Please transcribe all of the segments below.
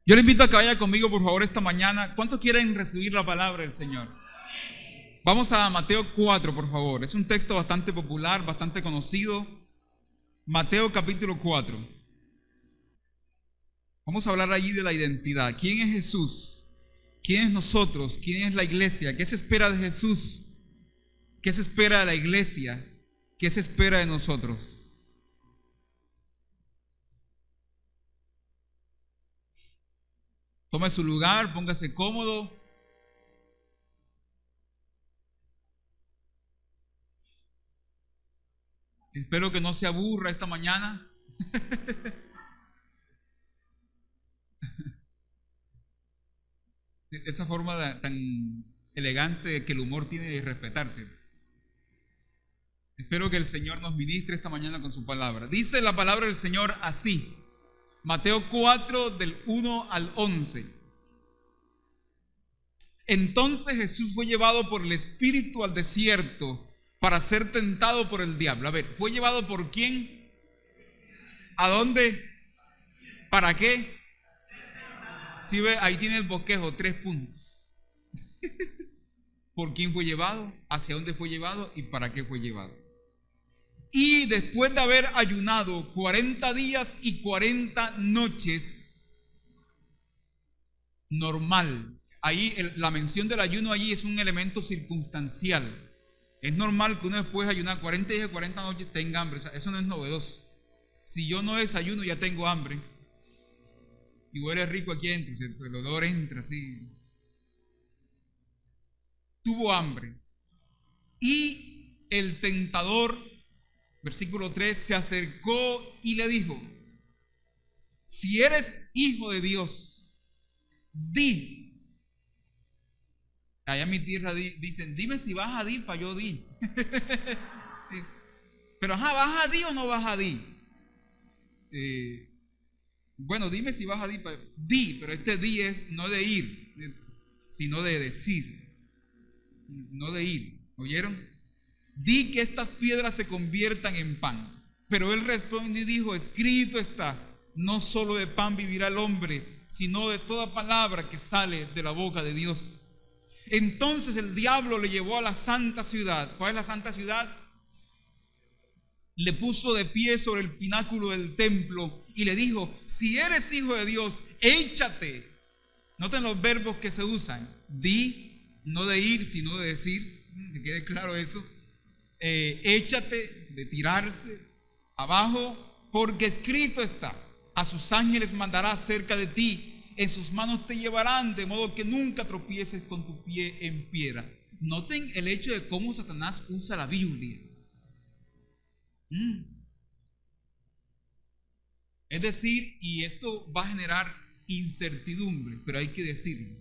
Yo le invito a que vaya conmigo, por favor, esta mañana. ¿Cuántos quieren recibir la palabra del Señor? Vamos a Mateo 4, por favor. Es un texto bastante popular, bastante conocido. Mateo capítulo 4. Vamos a hablar allí de la identidad. ¿Quién es Jesús? ¿Quién es nosotros? ¿Quién es la iglesia? ¿Qué se espera de Jesús? ¿Qué se espera de la iglesia? ¿Qué se espera de nosotros? Tome su lugar, póngase cómodo. Espero que no se aburra esta mañana. Esa forma tan elegante que el humor tiene de respetarse. Espero que el Señor nos ministre esta mañana con su palabra. Dice la palabra del Señor así. Mateo 4, del 1 al 11. Entonces Jesús fue llevado por el Espíritu al desierto para ser tentado por el diablo. A ver, ¿fue llevado por quién? ¿A dónde? ¿Para qué? Si ve, ahí tiene el bosquejo, 3 puntos. ¿Por quién fue llevado? ¿Hacia dónde fue llevado? ¿Y para qué fue llevado? Y después de haber ayunado 40 días y 40 noches, normal. Ahí la mención del ayuno allí es un elemento circunstancial. Es normal que uno después de ayunar 40 días y 40 noches tenga hambre. O sea, eso no es novedoso. Si yo no desayuno ya tengo hambre. Y huele rico aquí adentro, el olor entra así. Tuvo hambre. Y el tentador, versículo 3, se acercó y le dijo: si eres hijo de Dios, di. Allá en mi tierra dicen: dime si vas a di, para yo di. Pero ¿vas a di o no vas a di? Bueno, dime si vas a di, di, pero este di es no de ir, sino de decir. No de ir, ¿oyeron? Di que estas piedras se conviertan en pan. Pero él respondió y dijo: escrito está, no solo de pan vivirá el hombre, sino de toda palabra que sale de la boca de Dios. Entonces el diablo le llevó a la santa ciudad. ¿Cuál es la santa ciudad? Le puso de pie sobre el pináculo del templo y le dijo: si eres hijo de Dios, échate. Noten los verbos que se usan: di, no de ir, sino de decir. Que quede claro eso. Échate, de tirarse abajo, porque escrito está: a sus ángeles mandará cerca de ti, en sus manos te llevarán, de modo que nunca tropieces con tu pie en piedra. Noten el hecho de cómo Satanás usa la Biblia. Es decir, y esto va a generar incertidumbre, pero hay que decirlo: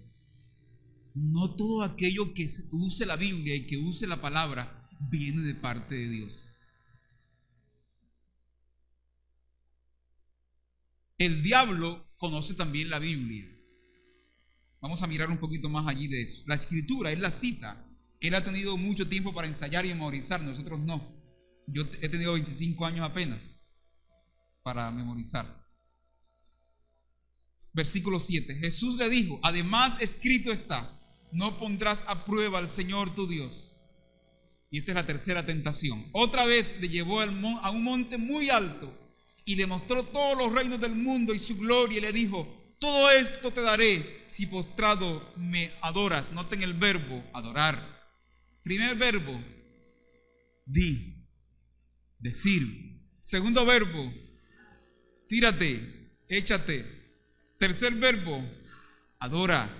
no todo aquello que use la Biblia y que use la palabra viene de parte de Dios. El diablo conoce también la Biblia. Vamos a mirar un poquito más allí de eso. La escritura es la cita. Él ha tenido mucho tiempo para ensayar y memorizar, nosotros no. Yo he tenido 25 años apenas para memorizar. Versículo 7. Jesús le dijo: además escrito está, no pondrás a prueba al Señor tu Dios. Y esta es la tercera tentación. Otra vez le llevó a un monte muy alto y le mostró todos los reinos del mundo y su gloria, y le dijo: todo esto te daré si postrado me adoras. Noten el verbo adorar. Primer verbo, di, decir. Segundo verbo, tírate, échate. Tercer verbo, adora,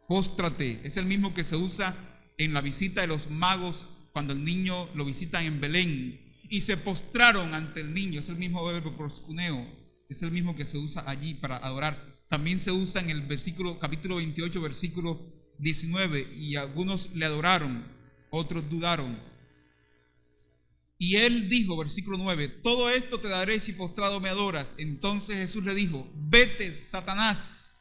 póstrate. Es el mismo que se usa en la visita de los magos cuando el niño lo visitan en Belén y se postraron ante el niño. Es el mismo verbo, proskuneo. Es el mismo que se usa allí para adorar. También se usa en el capítulo 28, versículo 19. Y algunos le adoraron, otros dudaron. Y él dijo, versículo 9: todo esto te daré si postrado me adoras. Entonces Jesús le dijo: vete, Satanás,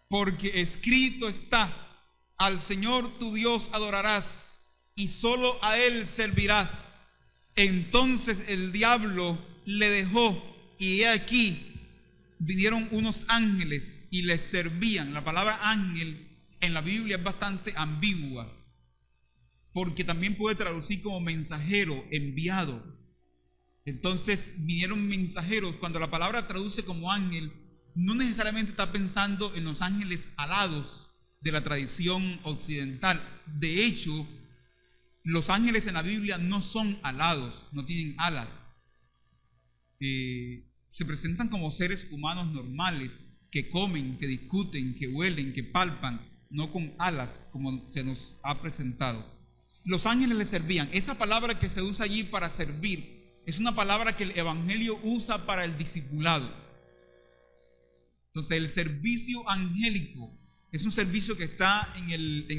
porque escrito está: al Señor tu Dios adorarás y solo a Él servirás. Entonces el diablo le dejó, y he aquí vinieron unos ángeles y les servían. La palabra ángel en la Biblia es bastante ambigua, porque también puede traducir como mensajero, enviado. Entonces vinieron mensajeros. Cuando la palabra traduce como ángel, no necesariamente está pensando en los ángeles alados de la tradición occidental. De hecho, los ángeles en la Biblia no son alados, no tienen alas. Se presentan como seres humanos normales, que comen, que discuten, que huelen, que palpan, no con alas como se nos ha presentado. Los ángeles les servían. Esa palabra que se usa allí para servir es una palabra que el Evangelio usa para el discipulado. Entonces el servicio angélico es un servicio que está en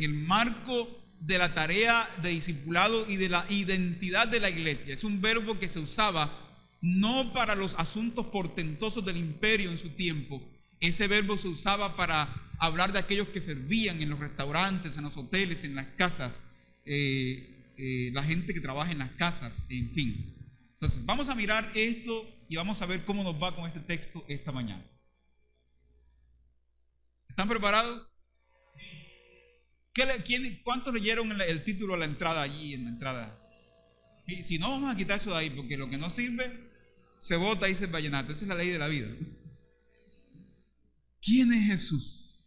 el marco de la tarea de discipulado y de la identidad de la iglesia. Es un verbo que se usaba no para los asuntos portentosos del imperio en su tiempo. Ese verbo se usaba para hablar de aquellos que servían en los restaurantes, en los hoteles, en las casas, la gente que trabaja en las casas, en fin. Entonces, vamos a mirar esto y vamos a ver cómo nos va con este texto esta mañana. ¿Están preparados? ¿Cuántos leyeron el título a la entrada allí, en la entrada? Si no, vamos a quitar eso de ahí, porque lo que no sirve se bota y dice el vallenato. Esa es la ley de la vida. ¿Quién es Jesús?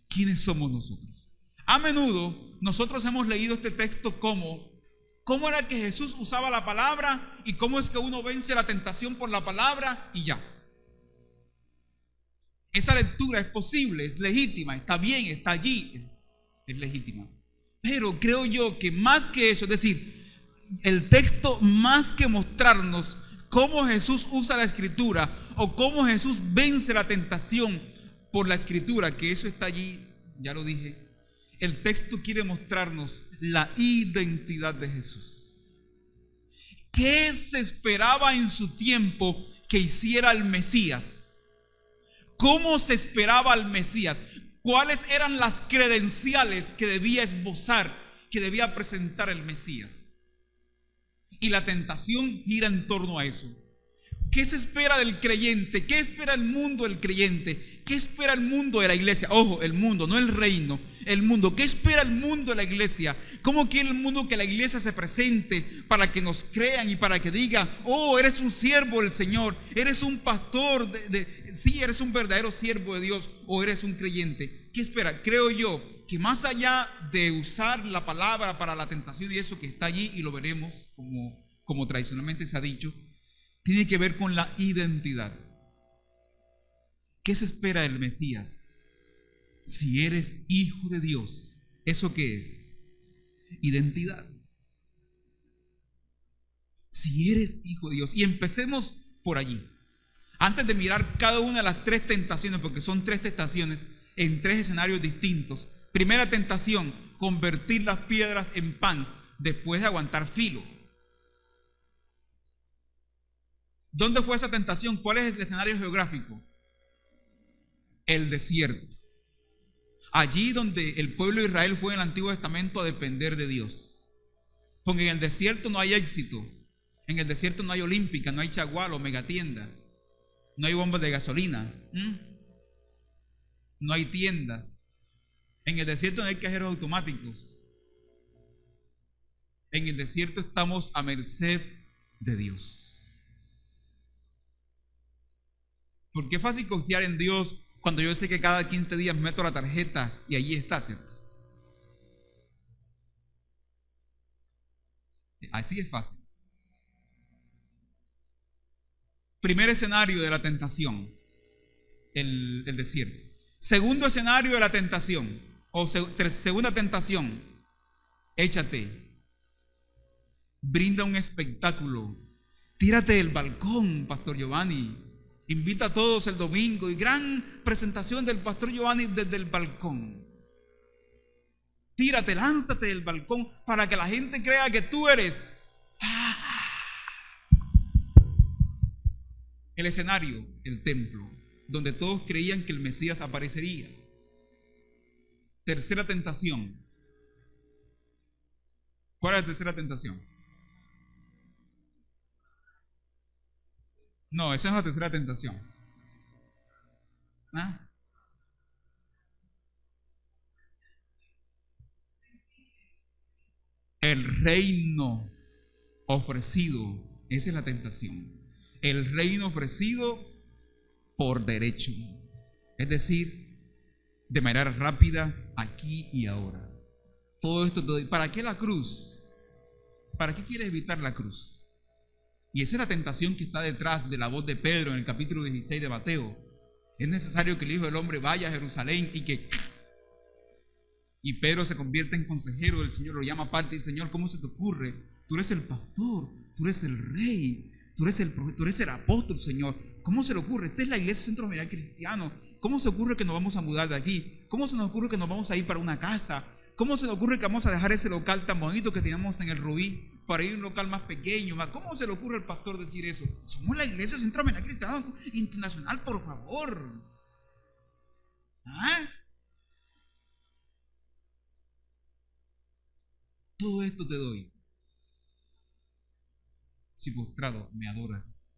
¿Quiénes somos nosotros? A menudo nosotros hemos leído este texto como ¿cómo era que Jesús usaba la palabra y cómo es que uno vence la tentación por la palabra y ya? Esa lectura es posible, es legítima, está bien, está allí, es legítima. Pero creo yo que más que eso, es decir, el texto más que mostrarnos cómo Jesús usa la escritura o cómo Jesús vence la tentación por la escritura, que eso está allí, ya lo dije, el texto quiere mostrarnos la identidad de Jesús. ¿Qué se esperaba en su tiempo que hiciera el Mesías? ¿Cómo se esperaba al Mesías? ¿Cuáles eran las credenciales que debía esbozar, que debía presentar el Mesías? Y la tentación gira en torno a eso. ¿Qué se espera del creyente? ¿Qué espera el mundo del creyente? ¿Qué espera el mundo de la iglesia? Ojo, el mundo, no el reino, el mundo. ¿Qué espera el mundo de la iglesia? ¿Cómo quiere el mundo que la iglesia se presente para que nos crean y para que digan, oh, eres un siervo del Señor, eres un pastor, sí, eres un verdadero siervo de Dios o eres un creyente? ¿Qué espera? Creo yo que más allá de usar la palabra para la tentación y eso que está allí, y lo veremos como tradicionalmente se ha dicho, tiene que ver con la identidad. ¿Qué se espera del Mesías? Si eres hijo de Dios, ¿eso qué es? Identidad. Si eres hijo de Dios. Y empecemos por allí. Antes de mirar cada una de las tres tentaciones, porque son tres tentaciones en tres escenarios distintos. Primera tentación, convertir las piedras en pan después de aguantar filo. ¿Dónde fue esa tentación? ¿Cuál es el escenario geográfico? El desierto. Allí donde el pueblo de Israel fue en el Antiguo Testamento a depender de Dios. Porque en el desierto no hay éxito. En el desierto no hay olímpica, no hay chagualo, megatienda. No hay bombas de gasolina. No hay tiendas. En el desierto no hay cajeros automáticos. En el desierto estamos a merced de Dios. Porque es fácil confiar en Dios cuando yo sé que cada 15 días meto la tarjeta y allí está, ¿cierto? Así es fácil. Primer escenario de la tentación, el desierto. Segundo escenario de la tentación, o segunda tentación, échate, brinda un espectáculo, tírate del balcón, Pastor Giovanni. Invita a todos el domingo y gran presentación del Pastor Giovanni desde el balcón. Tírate, lánzate del balcón para que la gente crea que tú eres. El escenario, el templo, donde todos creían que el Mesías aparecería. Tercera tentación. ¿Cuál es la tercera tentación? No, esa es la tercera tentación. ¿Ah? El reino ofrecido, esa es la tentación. El reino ofrecido por derecho, es decir, de manera rápida, aquí y ahora. Todo esto te doy. ¿Para qué la cruz? ¿Para qué quieres evitar la cruz? Y esa es la tentación que está detrás de la voz de Pedro en el capítulo 16 de Mateo. Es necesario que el Hijo del Hombre vaya a Jerusalén y Pedro se convierte en consejero del Señor, lo llama aparte y dice: Señor, ¿cómo se te ocurre? Tú eres el pastor, tú eres el rey, tú eres el profeta, tú eres el apóstol, Señor. ¿Cómo se le ocurre? Esta es la iglesia Centro Familiar Cristiano. ¿Cómo se ocurre que nos vamos a mudar de aquí? ¿Cómo se nos ocurre que nos vamos a ir para una casa? ¿Cómo se nos ocurre que vamos a dejar ese local tan bonito que teníamos en el Rubí para ir a un local más pequeño? ¿Cómo se le ocurre al pastor decir eso? Somos la iglesia Centro Familiar Cristiano Internacional, por favor. ¿Ah? Todo esto te doy si postrado me adoras.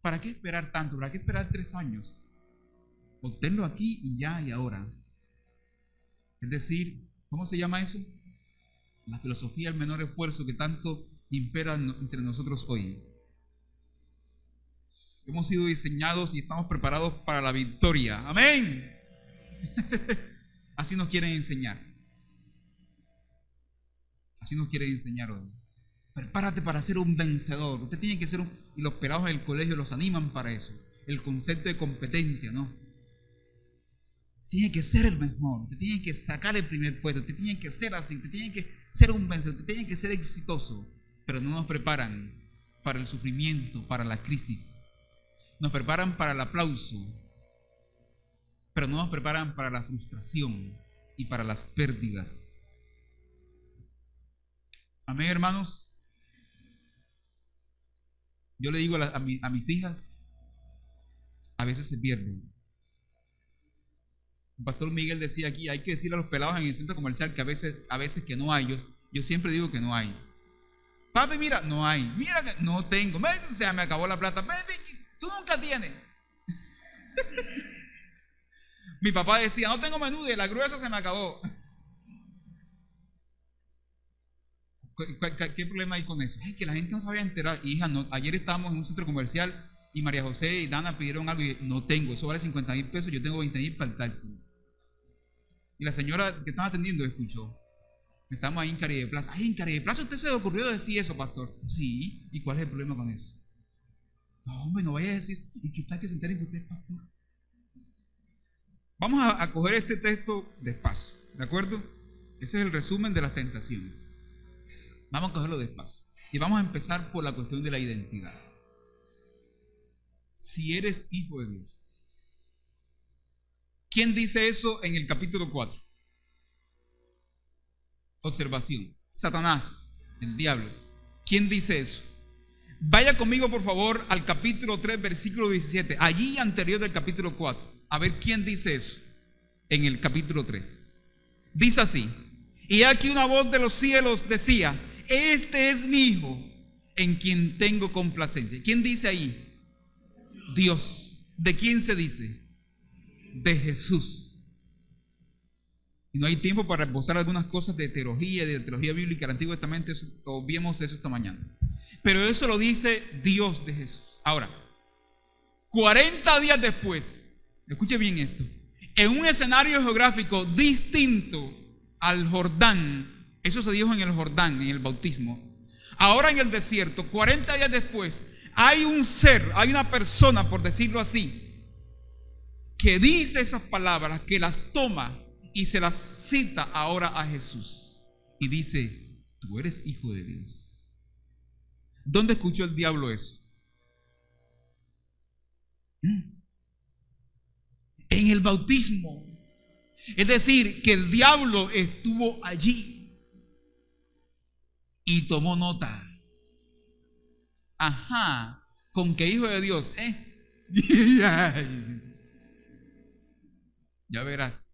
¿Para qué esperar tanto? ¿Para qué esperar 3 años? Obténlo aquí y ya y ahora. Es decir, ¿cómo se llama eso? La filosofía del menor esfuerzo que tanto impera entre nosotros hoy. Hemos sido diseñados y estamos preparados para la victoria. ¡Amén! Así nos quieren enseñar. Así nos quieren enseñar hoy. Prepárate para ser un vencedor. Usted tiene que ser y los pelados en el colegio los animan para eso. El concepto de competencia, ¿no? Tiene que ser el mejor. Te tiene que sacar el primer puesto. Te tiene que ser así. Te tiene que ser un vencedor. Te tiene que ser exitoso. Pero no nos preparan para el sufrimiento, para la crisis. Nos preparan para el aplauso. Pero no nos preparan para la frustración y para las pérdidas. Amén, hermanos. Yo le digo a mis hijas, a veces se pierden. El pastor Miguel decía aquí: hay que decirle a los pelados en el centro comercial que a veces que no hay. Yo siempre digo que no hay. Papi, mira, no hay. Mira que no tengo. O sea, me acabó la plata. Tú nunca tienes. Mi papá decía: no tengo menudo y la gruesa se me acabó. ¿Qué problema hay con eso? Es que la gente no se vaya a enterar. Hija, no, ayer estábamos en un centro comercial y María José y Dana pidieron algo y no tengo, eso vale 50,000 pesos, yo tengo 20,000 para el taxi. Y la señora que estaba atendiendo escuchó. Estamos ahí en Caribe Plaza. Ay, en Caribe Plaza usted se le ocurrió decir eso, pastor. Sí, ¿y cuál es el problema con eso? No, hombre, no vaya a decir, ¿y qué tal que se enteren que usted es pastor? Vamos a coger este texto despacio, ¿de acuerdo? Ese es el resumen de las tentaciones. Vamos a cogerlo despacio. Y vamos a empezar por la cuestión de la identidad. Si eres hijo de Dios. ¿Quién dice eso en el capítulo 4? Observación. Satanás, el diablo. ¿Quién dice eso? Vaya conmigo, por favor, al capítulo 3, versículo 17. Allí anterior del capítulo 4. A ver quién dice eso en el capítulo 3. Dice así: y aquí una voz de los cielos decía: este es mi hijo, en quien tengo complacencia. ¿Quién dice ahí? Dios. ¿De quién se dice? De Jesús. Y no hay tiempo para esbozar algunas cosas de teología bíblica del Antiguo Testamento, obviemos eso esta mañana. Pero eso lo dice Dios de Jesús. Ahora, 40 días después, escuche bien esto, en un escenario geográfico distinto al Jordán. Eso se dijo en el Jordán, en el bautismo. Ahora en el desierto, 40 días después, hay un ser, hay una persona, por decirlo así, que dice esas palabras, que las toma y se las cita ahora a Jesús. Y dice: tú eres hijo de Dios. ¿Dónde escuchó el diablo eso? En el bautismo. Es decir, que el diablo estuvo allí y tomó nota. Ajá, con que hijo de Dios, ya verás.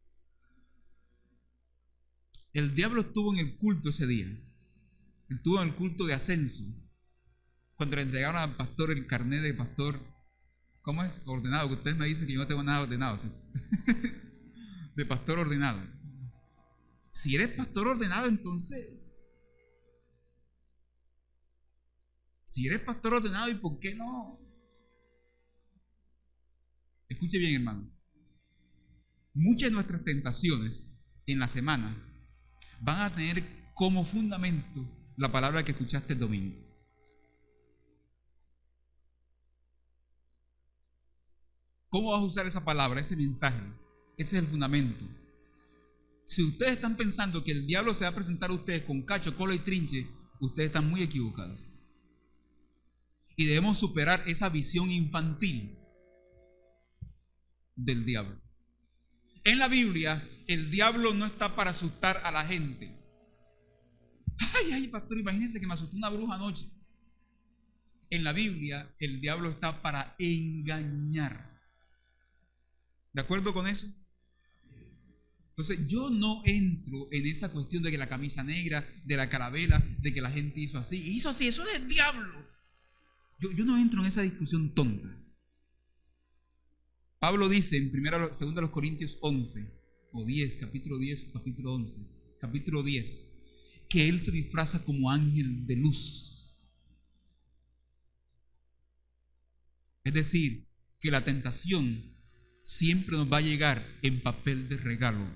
El diablo estuvo en el culto ese día. Estuvo en el culto de ascenso, cuando le entregaron al pastor el carnet de pastor ¿Cómo es ordenado? Que ustedes me dicen que yo no tengo nada ordenado, ¿sí? De pastor ordenado. Si eres pastor ordenado, entonces, si eres pastor ordenado, ¿y por qué no? Escuche bien, hermano. Muchas de nuestras tentaciones en la semana van a tener como fundamento la palabra que escuchaste el domingo. ¿Cómo vas a usar esa palabra, ese mensaje? Ese es el fundamento. Si ustedes están pensando que el diablo se va a presentar a ustedes con cacho, cola y trinche, ustedes están muy equivocados. Y debemos superar esa visión infantil del diablo. En la Biblia, el diablo no está para asustar a la gente. Ay, pastor, imagínense que me asustó una bruja anoche. En la Biblia, el diablo está para engañar. ¿De acuerdo con eso? Entonces, yo no entro en esa cuestión de que la camisa negra, de la carabela, de que la gente hizo así, eso es el diablo. Yo no entro en esa discusión tonta. Pablo dice en 2 Corintios 11 o 10, capítulo 10, capítulo 11, capítulo 10, que él se disfraza como ángel de luz. Es decir, que la tentación siempre nos va a llegar en papel de regalo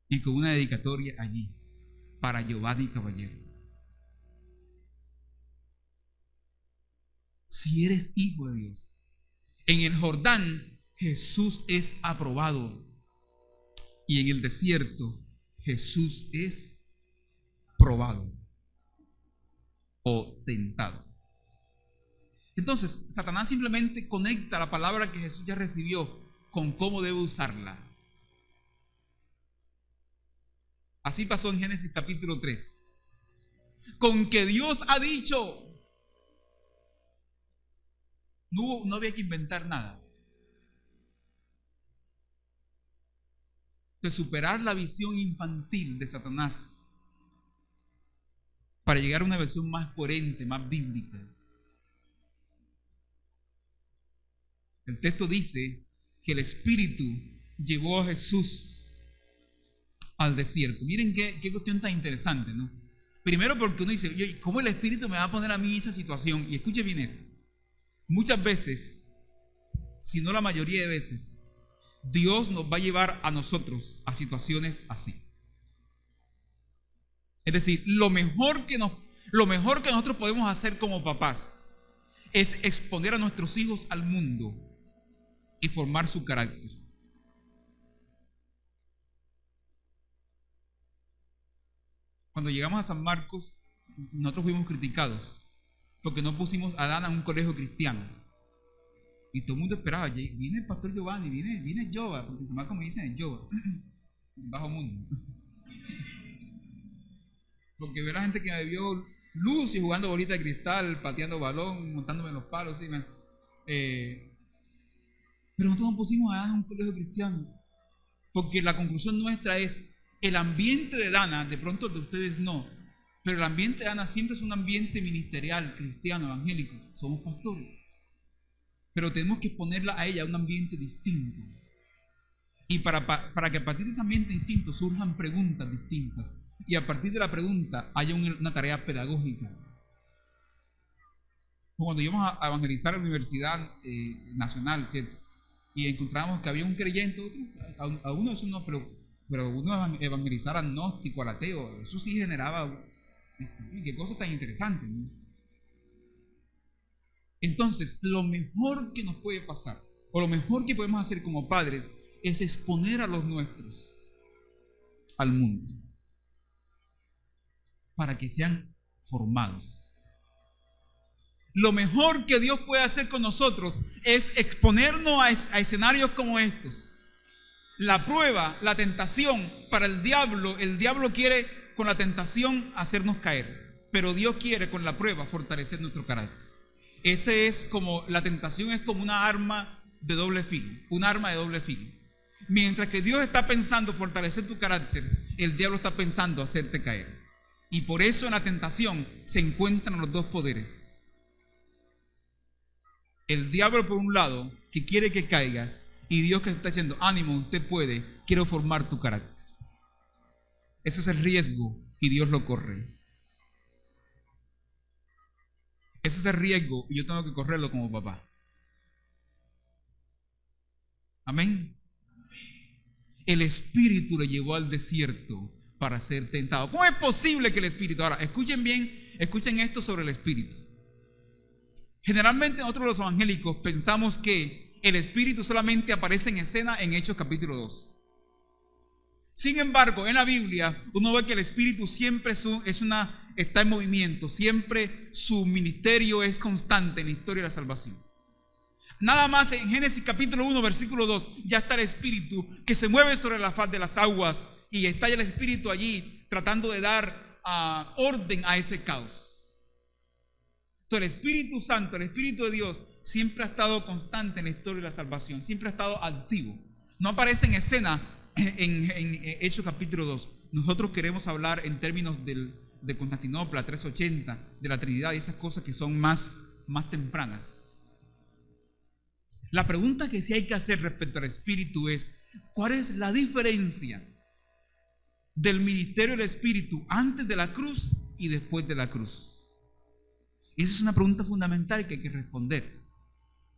y con una dedicatoria allí para Giovanni Caballero. Si eres hijo de Dios, en el Jordán Jesús es aprobado y en el desierto Jesús es probado o tentado. Entonces, Satanás simplemente conecta la palabra que Jesús ya recibió con cómo debe usarla. Así pasó en Génesis capítulo 3. Con que Dios ha dicho, no había que inventar nada. De superar la visión infantil de Satanás para llegar a una versión más coherente, más bíblica. El texto dice que el Espíritu llevó a Jesús al desierto. Miren qué cuestión tan interesante, ¿no? Primero porque uno dice, oye, ¿cómo el Espíritu me va a poner a mí en esa situación? Y escuche bien esto. Muchas veces, si no la mayoría de veces, Dios nos va a llevar a nosotros a situaciones así. Es decir, lo mejor que nosotros podemos hacer como papás es exponer a nuestros hijos al mundo y formar su carácter. Cuando llegamos a San Marcos, nosotros fuimos criticados porque no pusimos a Dana en un colegio cristiano. Y todo el mundo esperaba, viene el pastor Giovanni, viene Jova, porque en San Marcos me dicen Jova, bajo mundo. Porque veo a la gente que me vio Lucy jugando bolita de cristal, pateando balón, montándome en los palos, ¿sí? Pero nosotros no pusimos a Dana en un colegio cristiano, porque la conclusión nuestra es, el ambiente de Dana, de pronto de ustedes no, pero el ambiente de Dana siempre es un ambiente ministerial, cristiano, evangélico, somos pastores, pero tenemos que ponerla a ella a un ambiente distinto, y para que a partir de ese ambiente distinto surjan preguntas distintas, y a partir de la pregunta haya una tarea pedagógica. Cuando íbamos a evangelizar a la Universidad Nacional, ¿cierto? Y encontramos que había un creyente, otro, a uno de esos no, pero uno evangelizar agnóstico, al ateo, eso sí generaba, qué cosa tan interesante, ¿no? Entonces, lo mejor que nos puede pasar, o lo mejor que podemos hacer como padres, es exponer a los nuestros al mundo, para que sean formados. Lo mejor que Dios puede hacer con nosotros es exponernos a escenarios como estos. La prueba, la tentación para el diablo quiere con la tentación hacernos caer, pero Dios quiere con la prueba fortalecer nuestro carácter. La tentación es como una arma de doble filo, Mientras que Dios está pensando fortalecer tu carácter, el diablo está pensando hacerte caer. Y por eso en la tentación se encuentran los dos poderes. El diablo por un lado, que quiere que caigas, y Dios que te está diciendo, ánimo, usted puede, quiero formar tu carácter. Ese es el riesgo y Dios lo corre. Ese es el riesgo y yo tengo que correrlo como papá. Amén. El Espíritu le llevó al desierto para ser tentado. ¿Cómo es posible que el Espíritu? Ahora, escuchen bien, escuchen esto sobre el Espíritu. Generalmente nosotros los evangélicos pensamos que el Espíritu solamente aparece en escena en Hechos capítulo 2. Sin embargo, en la Biblia uno ve que el Espíritu siempre está en movimiento, siempre su ministerio es constante en la historia de la salvación. Nada más en Génesis capítulo 1, versículo 2, ya está el Espíritu que se mueve sobre la faz de las aguas y está ya el Espíritu allí tratando de dar orden a ese caos. Entonces el Espíritu Santo, el Espíritu de Dios, siempre ha estado constante en la historia de la salvación, siempre ha estado activo. No aparece en escena en Hechos capítulo 2. Nosotros queremos hablar en términos de Constantinopla, 380, de la Trinidad y esas cosas que son más tempranas. La pregunta que sí hay que hacer respecto al Espíritu es, ¿cuál es la diferencia del ministerio del Espíritu antes de la cruz y después de la cruz? Esa es una pregunta fundamental que hay que responder.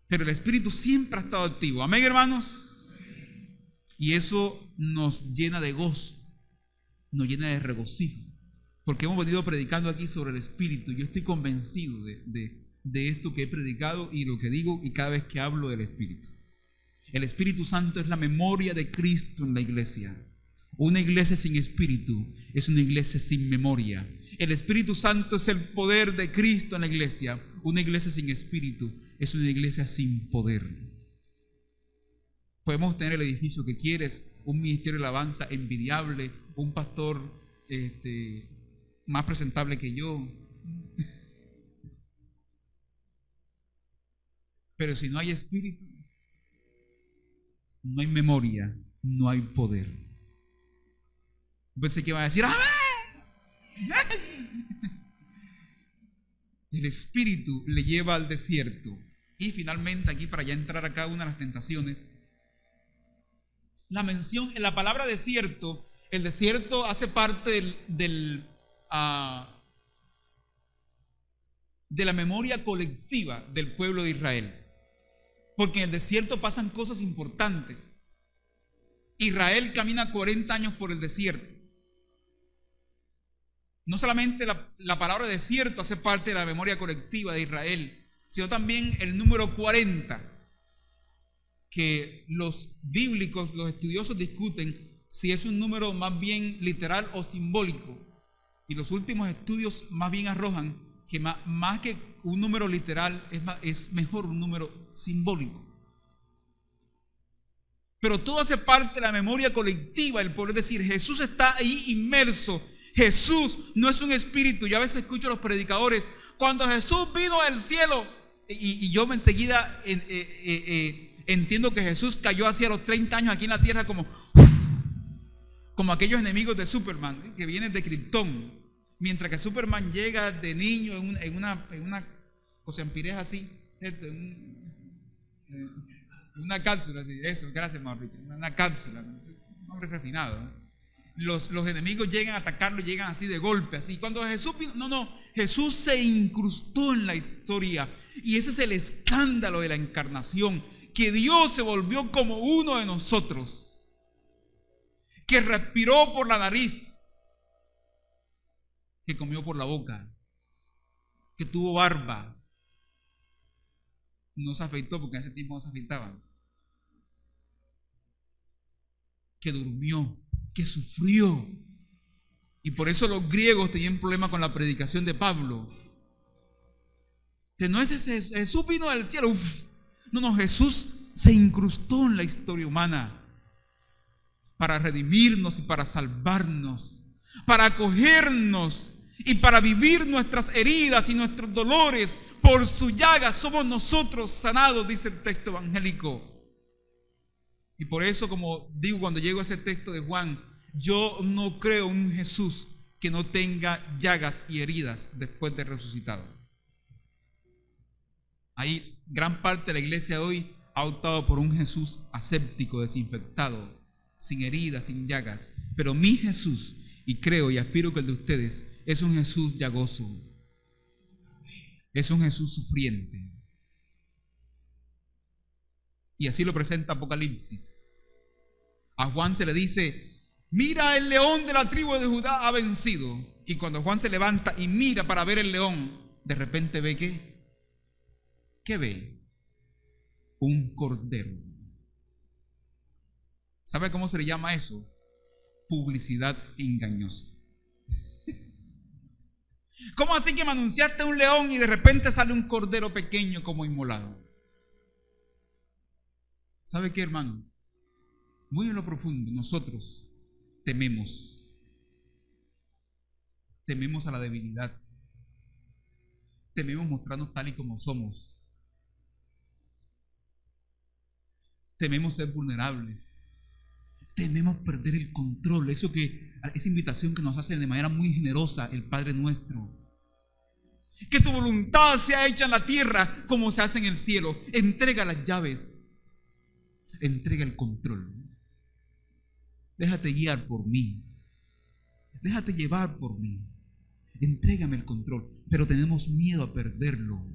Pero el Espíritu siempre ha estado activo. ¿Amén, hermanos? Y eso nos llena de gozo, nos llena de regocijo, porque hemos venido predicando aquí sobre el Espíritu. Yo estoy convencido de esto que he predicado y lo que digo y cada vez que hablo del Espíritu. El Espíritu Santo es la memoria de Cristo en la iglesia. Una iglesia sin Espíritu es una iglesia sin memoria. El Espíritu Santo es el poder de Cristo en la iglesia. Una iglesia sin Espíritu es una iglesia sin poder. Podemos tener el edificio que quieres, un ministerio de alabanza envidiable, un pastor más presentable que yo. Pero si no hay Espíritu, no hay memoria, no hay poder. Pensé que iba a decir ¡amén! El Espíritu le lleva al desierto. Y finalmente aquí, para ya entrar a cada una de las tentaciones, la mención en la palabra desierto, el desierto hace parte de la memoria colectiva del pueblo de Israel. Porque en el desierto pasan cosas importantes. Israel camina 40 años por el desierto. No solamente la palabra desierto hace parte de la memoria colectiva de Israel, sino también el número 40, que los bíblicos, los estudiosos discuten si es un número más bien literal o simbólico. Y los últimos estudios más bien arrojan que más que un número literal es mejor un número simbólico. Pero todo hace parte de la memoria colectiva, el poder decir, Jesús está ahí inmerso. Jesús no es un espíritu. Yo a veces escucho a los predicadores, cuando Jesús vino del cielo, y yo enseguida entiendo que Jesús cayó hacia los 30 años aquí en la tierra como aquellos enemigos de Superman, que vienen de Krypton. Mientras que Superman llega de niño en una cosampireja así, una cápsula, así, eso, gracias Mauricio, una cápsula, un hombre refinado. Los enemigos llegan a atacarlo, llegan así de golpe, así. Cuando Jesús vino, Jesús se incrustó en la historia. Y ese es el escándalo de la encarnación, que Dios se volvió como uno de nosotros, que respiró por la nariz, que comió por la boca, que tuvo barba, no se afeitó porque en ese tiempo no se afeitaban, que durmió, que sufrió. Y por eso los griegos tenían problemas con la predicación de Pablo. Que no es ese Jesús vino del cielo. No, Jesús se incrustó en la historia humana para redimirnos y para salvarnos, para acogernos y para vivir nuestras heridas y nuestros dolores. Por su llaga somos nosotros sanados, dice el texto evangélico. Y por eso, como digo cuando llego a ese texto de Juan, yo no creo en un Jesús que no tenga llagas y heridas después de resucitado. Ahí Gran parte de la iglesia hoy ha optado por un Jesús aséptico, desinfectado, sin heridas, sin llagas. Pero mi Jesús, y creo y aspiro que el de ustedes, es un Jesús llagoso. Es un Jesús sufriente. Y así lo presenta Apocalipsis. A Juan se le dice: mira, el león de la tribu de Judá ha vencido. Y cuando Juan se levanta y mira para ver el león, de repente ve ¿qué? ¿Qué ve? Un cordero. ¿Sabe cómo se le llama eso? Publicidad engañosa. ¿Cómo así que me anunciaste un león y de repente sale un cordero pequeño como inmolado? ¿Sabe qué, hermano? Muy en lo profundo, nosotros tememos a la debilidad, tememos mostrarnos tal y como somos, tememos ser vulnerables, tememos perder el control. Esa invitación que nos hace de manera muy generosa el Padre nuestro: que tu voluntad sea hecha en la tierra como se hace en el cielo. Entrega las llaves, entrega el control. Déjate guiar por mí, déjate llevar por mí, entrégame el control. Pero tenemos miedo a perderlo.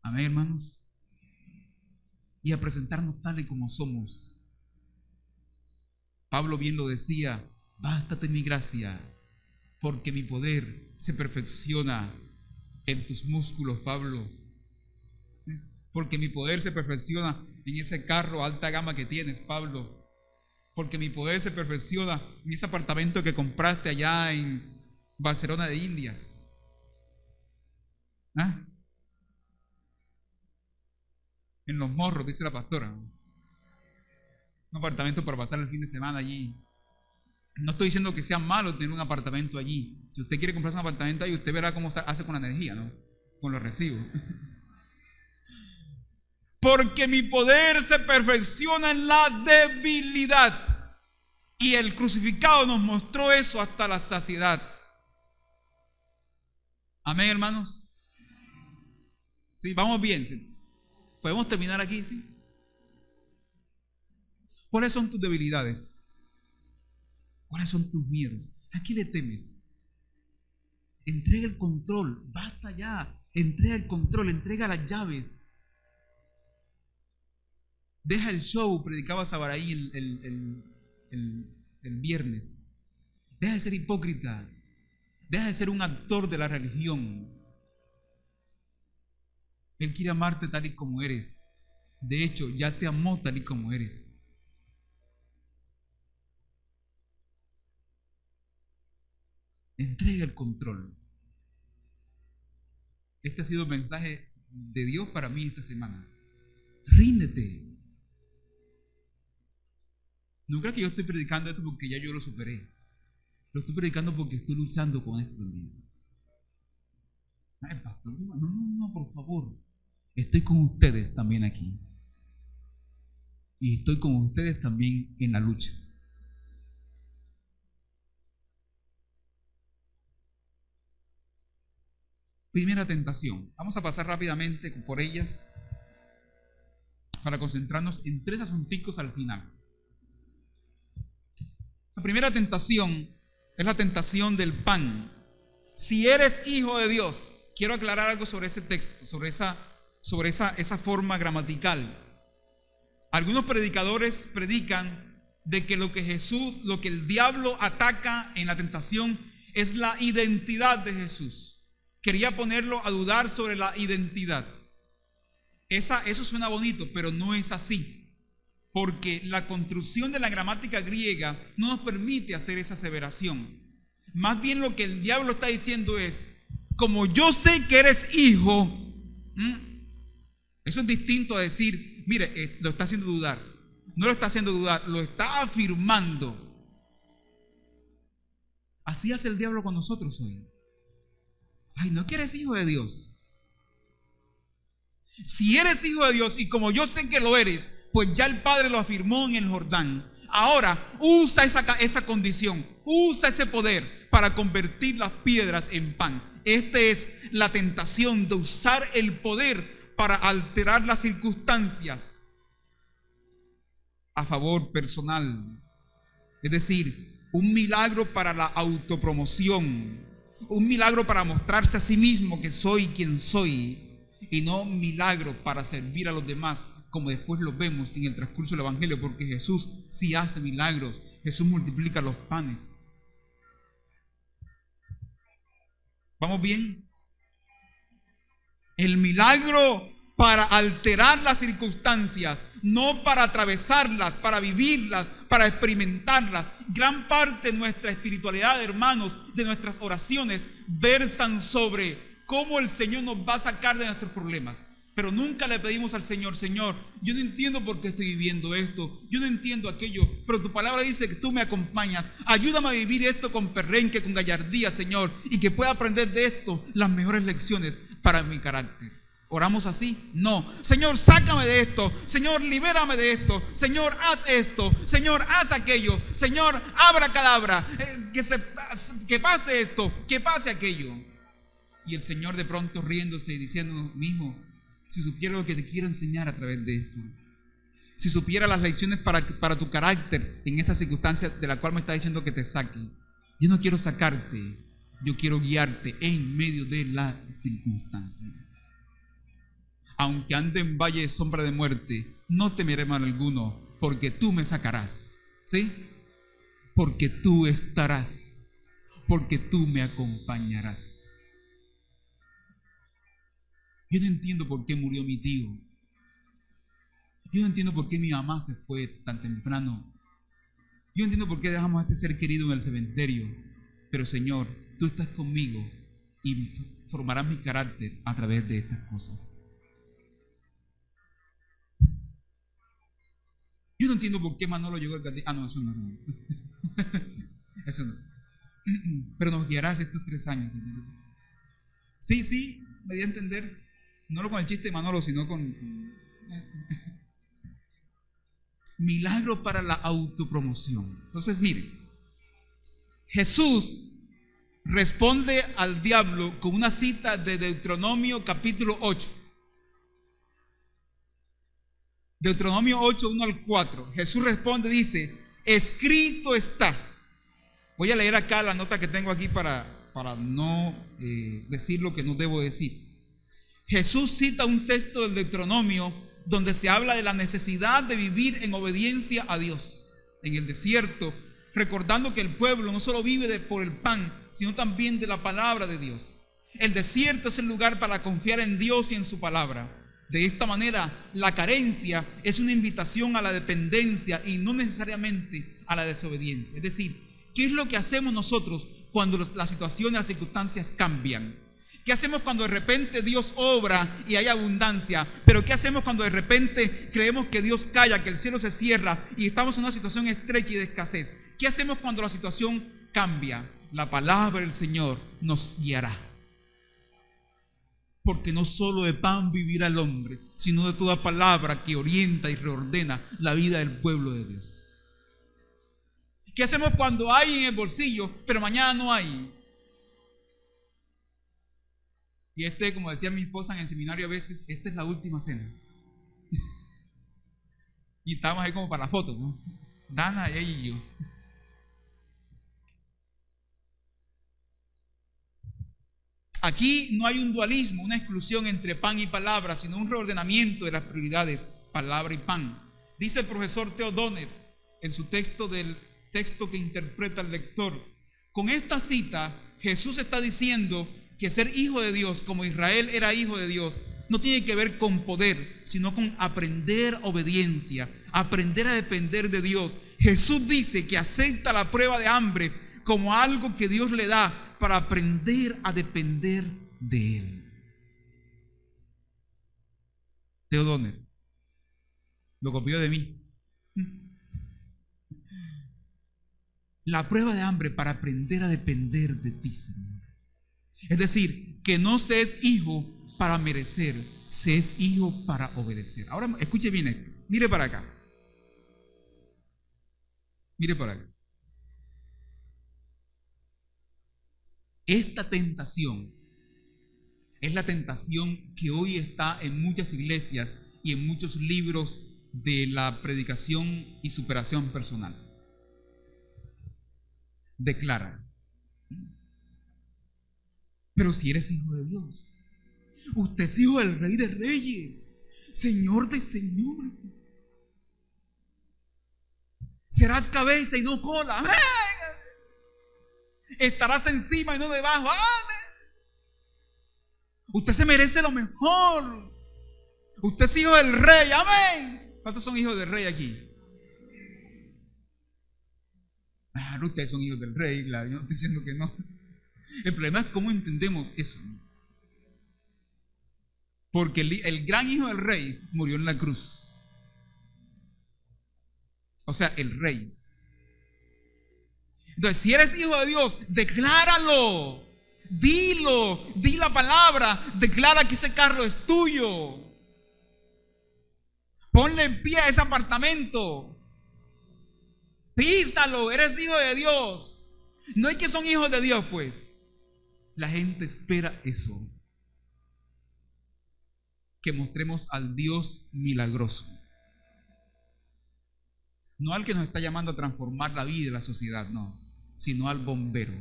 Amén, hermanos. Y a presentarnos tal y como somos. Pablo bien lo decía: bástate mi gracia, porque mi poder se perfecciona en tus músculos, Pablo. Porque mi poder se perfecciona en ese carro alta gama que tienes, Pablo. Porque mi poder se perfecciona en ese apartamento que compraste allá en Barcelona de Indias. ¿Ah? En Los Morros, dice la pastora. Un apartamento para pasar el fin de semana allí. No estoy diciendo que sea malo tener un apartamento allí. Si usted quiere comprarse un apartamento allí, usted verá cómo se hace con la energía, ¿no? Con los recibos. Porque mi poder se perfecciona en la debilidad. Y el crucificado nos mostró eso hasta la saciedad. Amén, hermanos. Sí, vamos bien. ¿Sí? ¿Podemos terminar aquí? ¿Sí? ¿Cuáles son tus debilidades? ¿Cuáles son tus miedos? ¿A qué le temes? Entrega el control. Basta ya. Entrega el control. Entrega las llaves. Deja el show, predicaba Sabaraí el viernes. Deja de ser hipócrita. Deja de ser un actor de la religión. Él quiere amarte tal y como eres. De hecho, ya te amó tal y como eres. Entrega el control. Este ha sido el mensaje de Dios para mí esta semana. Ríndete. No creo que yo estoy predicando esto porque ya yo lo superé. Lo estoy predicando porque estoy luchando con esto también. Ay, pastor, no, por favor. Estoy con ustedes también aquí. Y estoy con ustedes también en la lucha. Primera tentación. Vamos a pasar rápidamente por ellas para concentrarnos en 3 asunticos al final. La primera tentación es la tentación del pan. Si eres hijo de Dios, quiero aclarar algo sobre ese texto, sobre esa forma gramatical. Algunos predicadores predican de que lo que el diablo ataca en la tentación es la identidad de Jesús. Quería ponerlo a dudar sobre la identidad. Eso suena bonito, pero no es así. Porque la construcción de la gramática griega no nos permite hacer esa aseveración. Más bien lo que el diablo está diciendo es: como yo sé que eres hijo, eso es distinto a decir, mire, lo está haciendo dudar. No lo está haciendo dudar, lo está afirmando. Así hace el diablo con nosotros hoy. Ay, no, que eres hijo de Dios. Si eres hijo de Dios y como yo sé que lo eres, pues ya el Padre lo afirmó en el Jordán. Ahora usa esa condición, usa ese poder para convertir las piedras en pan. Esta es la tentación de usar el poder para alterar las circunstancias a favor personal. Es decir, un milagro para la autopromoción, un milagro para mostrarse a sí mismo que soy quien soy, y no un milagro para servir a los demás, como después lo vemos en el transcurso del Evangelio, porque Jesús sí hace milagros, Jesús multiplica los panes. ¿Vamos bien? El milagro para alterar las circunstancias, no para atravesarlas, para vivirlas, para experimentarlas. Gran parte de nuestra espiritualidad, hermanos, de nuestras oraciones, versan sobre cómo el Señor nos va a sacar de nuestros problemas. Pero nunca le pedimos al Señor: Señor, yo no entiendo por qué estoy viviendo esto, yo no entiendo aquello, pero tu palabra dice que tú me acompañas. Ayúdame a vivir esto con perrenque, con gallardía, Señor, y que pueda aprender de esto las mejores lecciones para mi carácter. ¿Oramos así? No. Señor, sácame de esto. Señor, libérame de esto. Señor, haz esto. Señor, haz aquello. Señor, abracadabra. Que pase esto, que pase aquello. Y el Señor de pronto riéndose y diciendo: mi hijo, si supiera lo que te quiero enseñar a través de esto, si supiera las lecciones para tu carácter en esta circunstancia de la cual me está diciendo que te saque. Yo no quiero sacarte, yo quiero guiarte en medio de la circunstancia. Aunque ande en valle de sombra de muerte, no temeré mal alguno, porque tú me sacarás. ¿Sí? Porque tú estarás, porque tú me acompañarás. Yo no entiendo por qué murió mi tío. Yo no entiendo por qué mi mamá se fue tan temprano. Yo no entiendo por qué dejamos a este ser querido en el cementerio. Pero Señor, tú estás conmigo y formarás mi carácter a través de estas cosas. Yo no entiendo por qué Manolo llegó al catecismo. No, eso no. Eso no. Pero nos guiarás estos 3 años. Sí, me di a entender. No con el chiste de Manolo, sino con milagro para la autopromoción. Entonces, miren, Jesús responde al diablo con una cita de Deuteronomio capítulo 8. Deuteronomio 8, 1 al 4. Jesús responde, dice: escrito está. Voy a leer acá la nota que tengo aquí para no decir lo que no debo decir. Jesús cita un texto del Deuteronomio donde se habla de la necesidad de vivir en obediencia a Dios en el desierto, recordando que el pueblo no solo vive por el pan, sino también de la palabra de Dios. El desierto es el lugar para confiar en Dios y en su palabra. De esta manera, la carencia es una invitación a la dependencia y no necesariamente a la desobediencia. Es decir, ¿qué es lo que hacemos nosotros cuando las situaciones, las circunstancias cambian? ¿Qué hacemos cuando de repente Dios obra y hay abundancia? Pero ¿qué hacemos cuando de repente creemos que Dios calla, que el cielo se cierra y estamos en una situación estrecha y de escasez? ¿Qué hacemos cuando la situación cambia? La palabra del Señor nos guiará. Porque no solo de pan vivirá el hombre, sino de toda palabra que orienta y reordena la vida del pueblo de Dios. ¿Qué hacemos cuando hay en el bolsillo, pero mañana no hay? Y como decía mi esposa en el seminario a veces, esta es la última cena. Y estábamos ahí como para la foto, ¿no? Dana, ella y yo. Aquí no hay un dualismo, una exclusión entre pan y palabra, sino un reordenamiento de las prioridades, palabra y pan. Dice el profesor Theo Donner en su texto del texto que interpreta el lector: con esta cita, Jesús está diciendo que ser hijo de Dios, como Israel era hijo de Dios, no tiene que ver con poder, sino con aprender obediencia, aprender a depender de Dios. Jesús dice que acepta la prueba de hambre como algo que Dios le da para aprender a depender de Él. Theo Donner lo copió de mí. La prueba de hambre para aprender a depender de ti, Señor. Es decir, que no se es hijo para merecer, se es hijo para obedecer. Ahora escuche bien esto. Mire para acá. Mire para acá. Esta tentación Es la tentación que hoy está en muchas iglesias y en muchos libros de la predicación y superación personal. Declara. Pero si eres hijo de Dios, usted es hijo del Rey de Reyes, Señor de señores. Serás cabeza y no cola. ¡Amén! Estarás encima y no debajo. ¡Amén! Usted se merece lo mejor. Usted es hijo del Rey. ¡Amén! ¿Cuántos son hijos del Rey aquí? Ustedes son hijos del Rey, claro. Yo no estoy diciendo que no. El problema es cómo entendemos eso. Porque el gran hijo del Rey murió en la cruz. O sea, el Rey. Entonces, si eres hijo de Dios, decláralo. Dilo. Di la palabra. Declara que ese carro es tuyo. Ponle en pie a ese apartamento. Písalo. Eres hijo de Dios. No es que son hijos de Dios, pues. La gente espera eso. Que mostremos al Dios milagroso. No al que nos está llamando a transformar la vida y la sociedad, no, sino al bombero.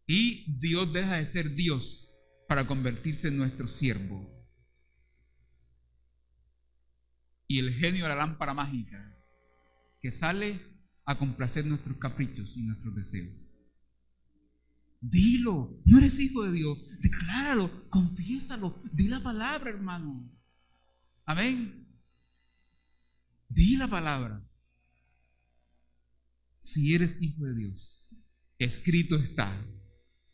Y Dios deja de ser Dios para convertirse en nuestro siervo. Y el genio de la lámpara mágica que sale a complacer nuestros caprichos y nuestros deseos. Dilo, no eres hijo de Dios, decláralo, confiésalo, di la palabra, hermano. Amén. Di la palabra. Si eres hijo de Dios, escrito está,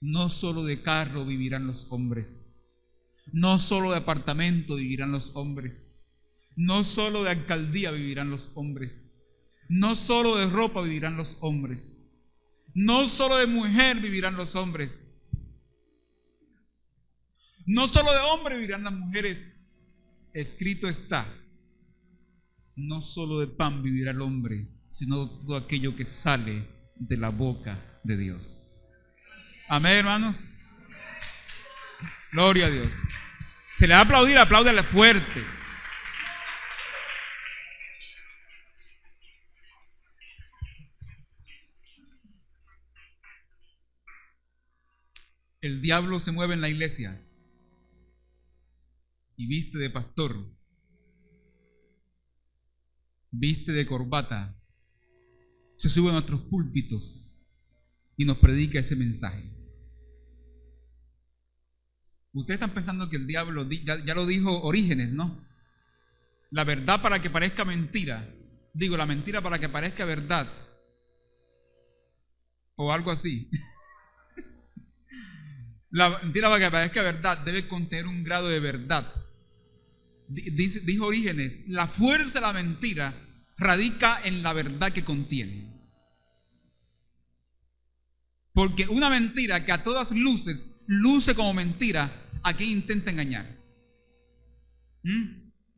no solo de carro vivirán los hombres, no solo de apartamento vivirán los hombres, no solo de alcaldía vivirán los hombres, no solo de ropa vivirán los hombres, no solo de mujer vivirán los hombres, no solo de hombre vivirán las mujeres. Escrito está, no solo de pan vivirá el hombre, sino de todo aquello que sale de la boca de Dios. Amén, hermanos. Gloria a Dios. Se le va a aplaudir, apláudele fuerte. El diablo se mueve en la iglesia y viste de pastor, viste de corbata, se sube a nuestros púlpitos y nos predica ese mensaje. Ustedes están pensando que el diablo, ya lo dijo Orígenes, ¿no? La verdad para que parezca mentira, la mentira para que parezca verdad, o algo así. La mentira para que parezca verdad debe contener un grado de verdad. Dijo Orígenes, la fuerza de la mentira radica en la verdad que contiene. Porque una mentira que a todas luces luce como mentira, ¿a quién intenta engañar?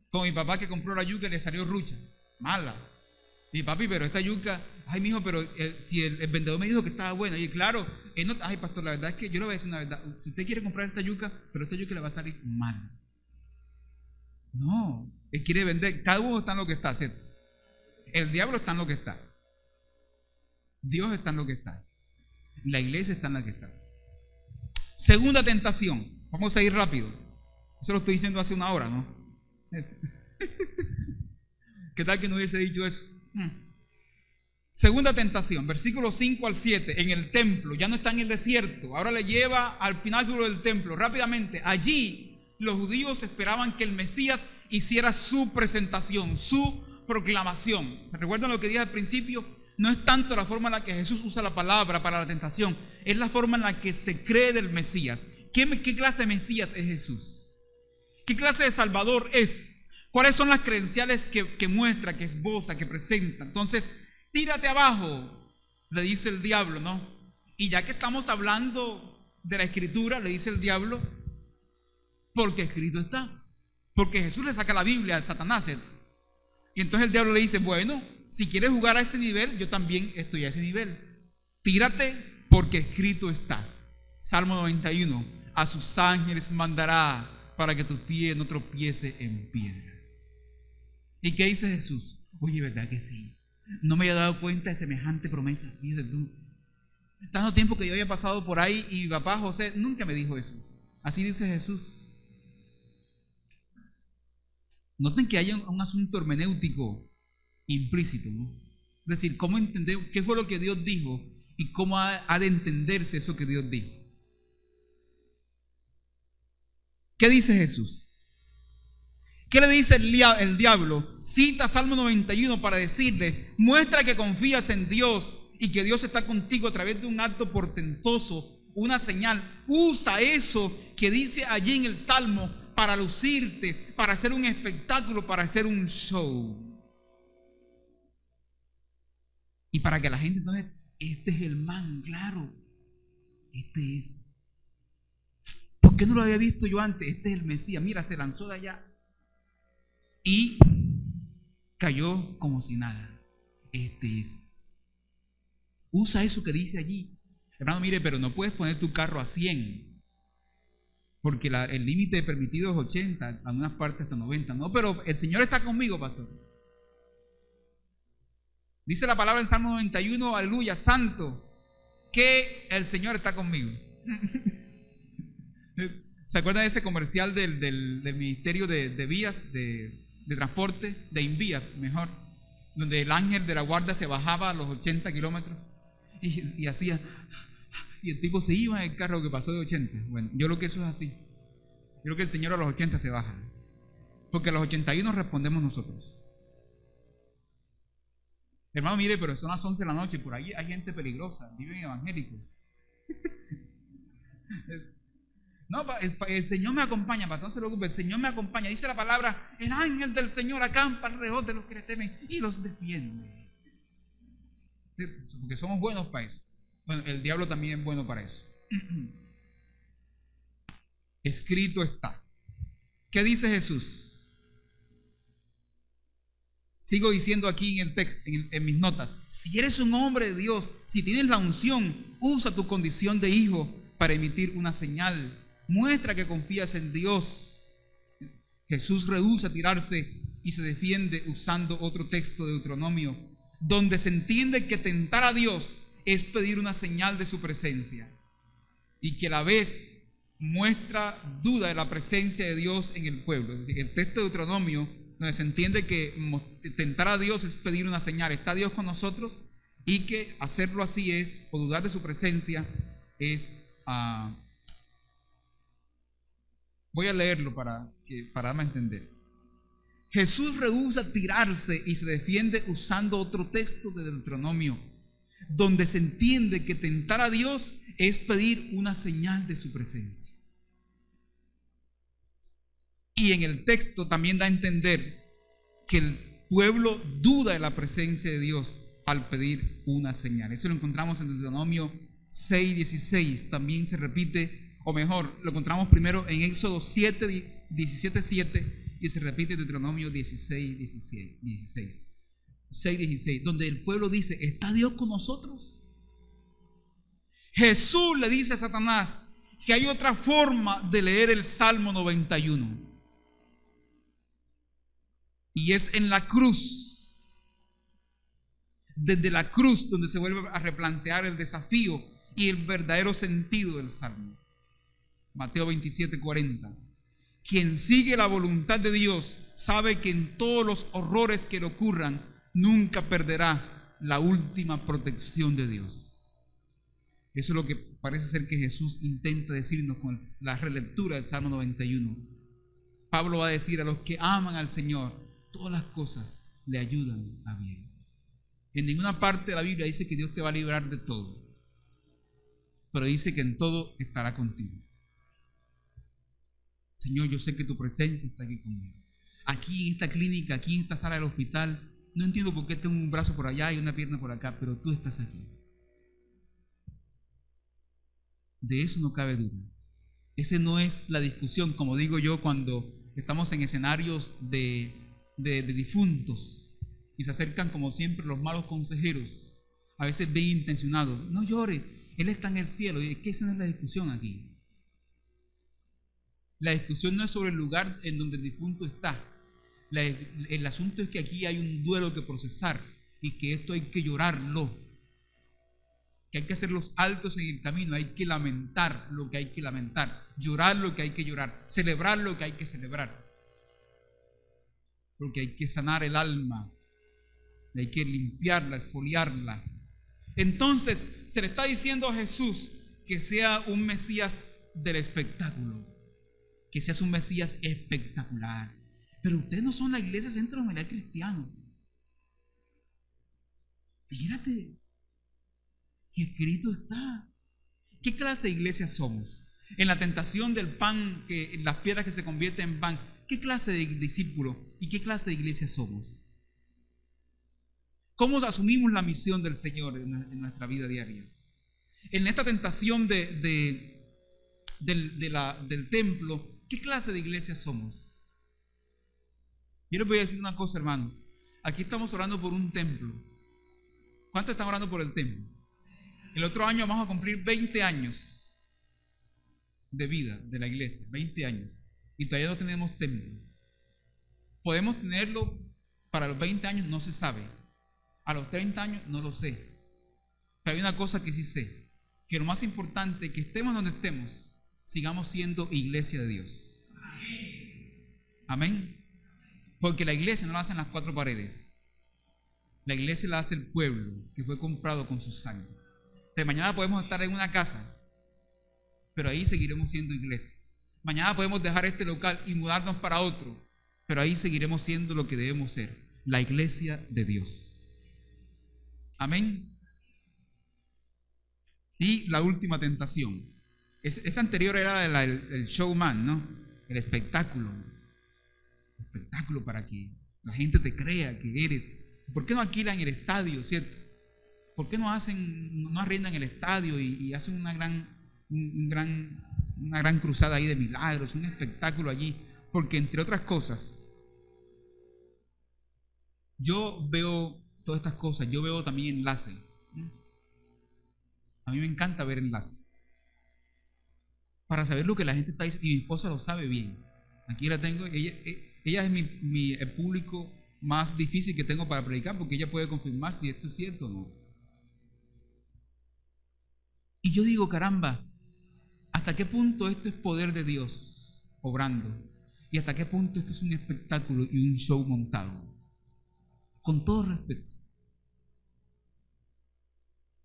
Como mi papá que compró la yuca y le salió rucha, mala. Y papi, pero esta yuca, ay mijo, pero si el vendedor me dijo que estaba buena, y claro, no, ay pastor, la verdad es que yo le voy a decir una verdad, si usted quiere comprar esta yuca, pero esta yuca le va a salir mal. No, él quiere vender, cada uno está en lo que está, ¿cierto? El diablo está en lo que está, Dios está en lo que está, la iglesia está en la que está. Segunda tentación, vamos a ir rápido, eso lo estoy diciendo hace una hora, ¿no? ¿Qué tal que no hubiese dicho eso? Segunda tentación, versículos 5 al 7, en el templo, ya no está en el desierto, ahora le lleva al pináculo del templo, rápidamente. Allí los judíos esperaban que el Mesías hiciera su presentación, su proclamación. ¿Se recuerdan lo que dije al principio? No es tanto la forma en la que Jesús usa la palabra para la tentación, es la forma en la que se cree del Mesías. ¿Qué clase de Mesías es Jesús? ¿Qué clase de Salvador es? ¿Cuáles son las credenciales que muestra, que esboza, que presenta? Entonces, tírate abajo, le dice el diablo, ¿no? Y ya que estamos hablando de la Escritura, le dice el diablo, porque escrito está. Porque Jesús le saca la Biblia a Satanás, ¿cierto? Y entonces el diablo le dice, bueno, si quieres jugar a ese nivel, yo también estoy a ese nivel. Tírate porque escrito está. Salmo 91, a sus ángeles mandará para que tu pie no tropiece en piedra. ¿Y qué dice Jesús? Oye, ¿verdad que sí? No me había dado cuenta de semejante promesa. Fíjate tú. Tanto tiempo que yo había pasado por ahí y mi papá José nunca me dijo eso. Así dice Jesús. Noten que hay un asunto hermenéutico implícito, ¿no? Es decir, cómo entender qué fue lo que Dios dijo y cómo ha de entenderse eso que Dios dijo. ¿Qué dice Jesús? ¿Qué le dice el diablo? Cita Salmo 91 para decirle: muestra que confías en Dios y que Dios está contigo a través de un acto portentoso, una señal. Usa eso que dice allí en el Salmo para lucirte, para hacer un espectáculo, para hacer un show. Y para que la gente entonces, este es el man, claro, este es. ¿Por qué no lo había visto yo antes? Este es el Mesías. Mira, se lanzó de allá y cayó como si nada. Este es. Usa eso que dice allí. Hermano, mire, pero no puedes poner tu carro a 100, porque el límite permitido es 80, en unas partes hasta 90. No, pero el Señor está conmigo, pastor. Dice la palabra en Salmo 91, aleluya, santo, que el Señor está conmigo. ¿Se acuerdan de ese comercial del Ministerio de Vías, de Transporte, de Invías, mejor? Donde el ángel de la guardia se bajaba a los 80 kilómetros y hacía, y el tipo se iba en el carro que pasó de 80. Bueno, yo creo que eso es así. Yo creo que el Señor a los 80 se baja, porque a los 81 respondemos nosotros. Hermano, mire, pero son las 11 de la noche, por ahí hay gente peligrosa, viven evangélicos. No, el Señor me acompaña, pastor, no se preocupe, el Señor me acompaña. Dice la palabra: el ángel del Señor acampa alrededor de los que le temen y los defiende. Porque somos buenos para eso. Bueno, el diablo también es bueno para eso. Escrito está. ¿Qué dice Jesús? Sigo diciendo aquí en el texto, en mis notas: si eres un hombre de Dios, si tienes la unción, usa tu condición de hijo para emitir una señal. Muestra que confías en Dios. Jesús rehúsa tirarse y se defiende usando otro texto de Deuteronomio, donde se entiende que tentar a Dios es pedir una señal de su presencia, y que a la vez muestra duda de la presencia de Dios en el pueblo. Es decir, el texto de Deuteronomio, donde se entiende que tentar a Dios es pedir una señal. Está Dios con nosotros, y que hacerlo así es, o dudar de su presencia, es... voy a leerlo para darme a entender. Jesús rehúsa tirarse y se defiende usando otro texto de Deuteronomio, donde se entiende que tentar a Dios es pedir una señal de su presencia. Y en el texto también da a entender que el pueblo duda de la presencia de Dios al pedir una señal. Eso lo encontramos en Deuteronomio 6:16. También se repite, o mejor, lo encontramos primero en Éxodo 17:7 y se repite en Deuteronomio 6:16, donde el pueblo dice: ¿está Dios con nosotros? Jesús le dice a Satanás que hay otra forma de leer el Salmo 91. Y es en la cruz. Desde la cruz donde se vuelve a replantear el desafío y el verdadero sentido del Salmo. Mateo 27:40. Quien sigue la voluntad de Dios sabe que en todos los horrores que le ocurran nunca perderá la última protección de Dios. Eso es lo que parece ser que Jesús intenta decirnos con la relectura del Salmo 91. Pablo va a decir: a los que aman al Señor, todas las cosas le ayudan a bien. En ninguna parte de la Biblia dice que Dios te va a librar de todo, pero dice que en todo estará contigo. Señor, yo sé que tu presencia está aquí conmigo. Aquí en esta clínica, aquí en esta sala del hospital, no entiendo por qué tengo un brazo por allá y una pierna por acá, pero tú estás aquí. De eso no cabe duda. Esa no es la discusión, como digo yo, cuando estamos en escenarios de difuntos y se acercan como siempre los malos consejeros, a veces bien intencionados. No llore, Él está en el cielo. Y es que esa no es la discusión aquí. La discusión no es sobre el lugar en donde el difunto está. El asunto es que aquí hay un duelo que procesar y que esto hay que llorarlo. Que hay que hacer los altos en el camino, hay que lamentar lo que hay que lamentar, llorar lo que hay que llorar, celebrar lo que hay que celebrar. Porque hay que sanar el alma, hay que limpiarla, exfoliarla. Entonces se le está diciendo a Jesús que sea un Mesías del espectáculo, que seas un Mesías espectacular. Pero ustedes no son la iglesia Centro de Humanidad Cristiano. Fíjate que escrito está. ¿Qué clase de iglesia somos? En la tentación del pan, que las piedras que se convierten en pan, ¿qué clase de discípulo y qué clase de iglesia somos? ¿Cómo asumimos la misión del Señor en nuestra vida diaria? En esta tentación del templo, ¿qué clase de iglesia somos? Yo les voy a decir una cosa, hermanos. Aquí estamos orando por un templo. ¿Cuántos están orando por el templo? El otro año vamos a cumplir 20 años de vida de la iglesia, 20 años, y todavía no tenemos templo. Podemos tenerlo para los 20 años, no se sabe. A los 30 años, no lo sé. Pero hay una cosa que sí sé, que lo más importante es que estemos donde estemos, sigamos siendo iglesia de Dios. Amén. Porque la iglesia no la hacen las cuatro paredes. La iglesia la hace el pueblo que fue comprado con su sangre. De mañana podemos estar en una casa, pero ahí seguiremos siendo iglesia. Mañana podemos dejar este local y mudarnos para otro, pero ahí seguiremos siendo lo que debemos ser, la iglesia de Dios. Amén. Y la última tentación. Esa anterior era el showman, ¿no? El espectáculo. El espectáculo para que la gente te crea que eres. ¿Por qué no alquilan el estadio, cierto? ¿Por qué no arrendan el estadio y hacen una gran cruzada ahí de milagros, un espectáculo allí? Porque entre otras cosas, yo veo todas estas cosas, yo veo también enlace. A mí me encanta ver enlace. Para saber lo que la gente está diciendo, y mi esposa lo sabe bien. Aquí la tengo, ella es el público más difícil que tengo para predicar, porque ella puede confirmar si esto es cierto o no. Y yo digo, caramba, ¿hasta qué punto esto es poder de Dios obrando? ¿Y hasta qué punto esto es un espectáculo y un show montado? Con todo respeto.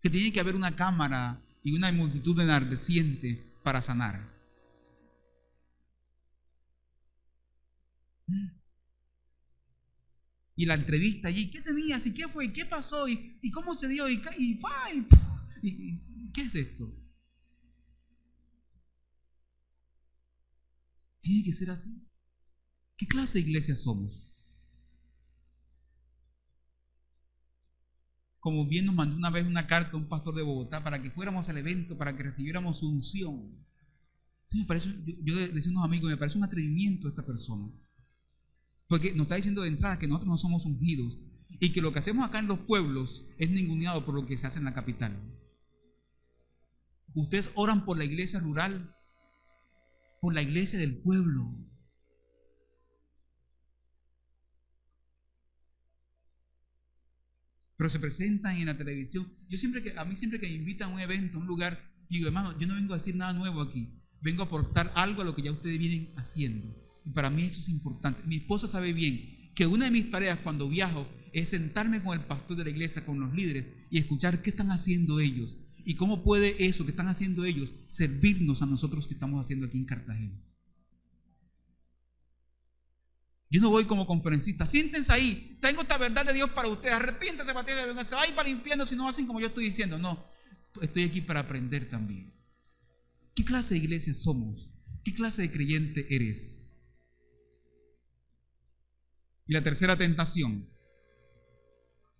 Que tiene que haber una cámara y una multitud enardeciente para sanar. Y la entrevista allí, ¿qué tenías? ¿Y qué fue? ¿Y qué pasó? ¿Y cómo se dio? ¿Y qué es esto? ¿Tiene que ser así? ¿Qué clase de iglesia somos? Como bien nos mandó una vez una carta un pastor de Bogotá para que fuéramos al evento, para que recibiéramos su unción. Me parece, yo decía a unos amigos, me parece un atrevimiento esta persona. Porque nos está diciendo de entrada que nosotros no somos ungidos y que lo que hacemos acá en los pueblos es ninguneado por lo que se hace en la capital. Ustedes oran por la iglesia rural, por la iglesia del pueblo. Pero se presentan en la televisión. A mí siempre que me invitan a un evento, a un lugar, digo, hermano, yo no vengo a decir nada nuevo aquí. Vengo a aportar algo a lo que ya ustedes vienen haciendo. Y para mí eso es importante. Mi esposa sabe bien que una de mis tareas cuando viajo es sentarme con el pastor de la iglesia, con los líderes y escuchar qué están haciendo ellos y cómo puede eso que están haciendo ellos servirnos a nosotros que estamos haciendo aquí en Cartagena. Yo no voy como conferencista, siéntense ahí, tengo esta verdad de Dios para ustedes, arrepiéntense, se va a ir para el infierno si no hacen como yo estoy diciendo. No, estoy aquí para aprender también. ¿Qué clase de iglesia somos? ¿Qué clase de creyente eres? Y la tercera tentación,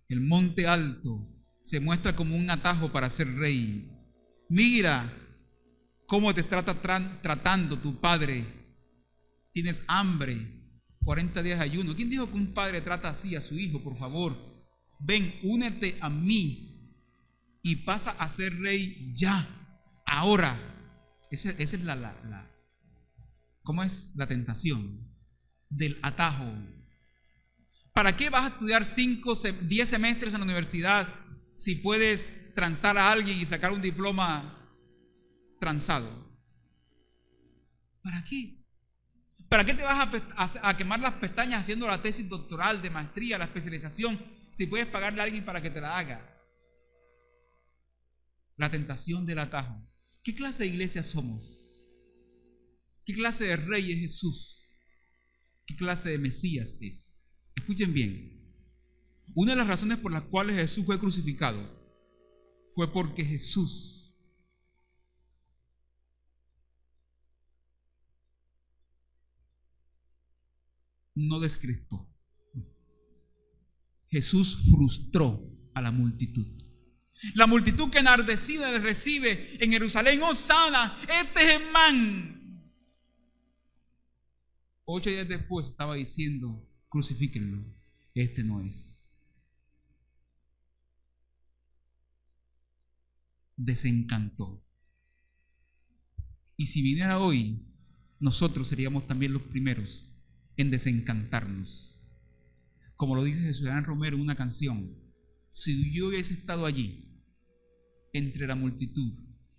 el monte alto se muestra como un atajo para ser rey. Mira cómo te está tratando tu padre. Tienes hambre, 40 días de ayuno. ¿Quién dijo que un padre trata así a su hijo? Por favor, ven, únete a mí. y pasa a ser rey ya, ahora. Esa es ¿cómo es? La tentación del atajo. ¿Para qué vas a estudiar 10 semestres en la universidad si puedes transar a alguien y sacar un diploma transado? ¿Para qué? ¿Para qué te vas a quemar las pestañas haciendo la tesis doctoral, de maestría, la especialización, si puedes pagarle a alguien para que te la haga? La tentación del atajo. ¿Qué clase de iglesia somos? ¿Qué clase de rey es Jesús? ¿Qué clase de Mesías es? Escuchen bien. Una de las razones por las cuales Jesús fue crucificado fue porque Jesús no descrestó. Jesús frustró a la multitud. La multitud que enardecida le recibe en Jerusalén: ¡Hosana! ¡Este es el man! 8 días después estaba diciendo: crucifíquenlo, este no es. Desencantó. Y si viniera hoy, nosotros seríamos también los primeros en desencantarnos. Como lo dice Jesús Romero en una canción: si yo hubiese estado allí entre la multitud,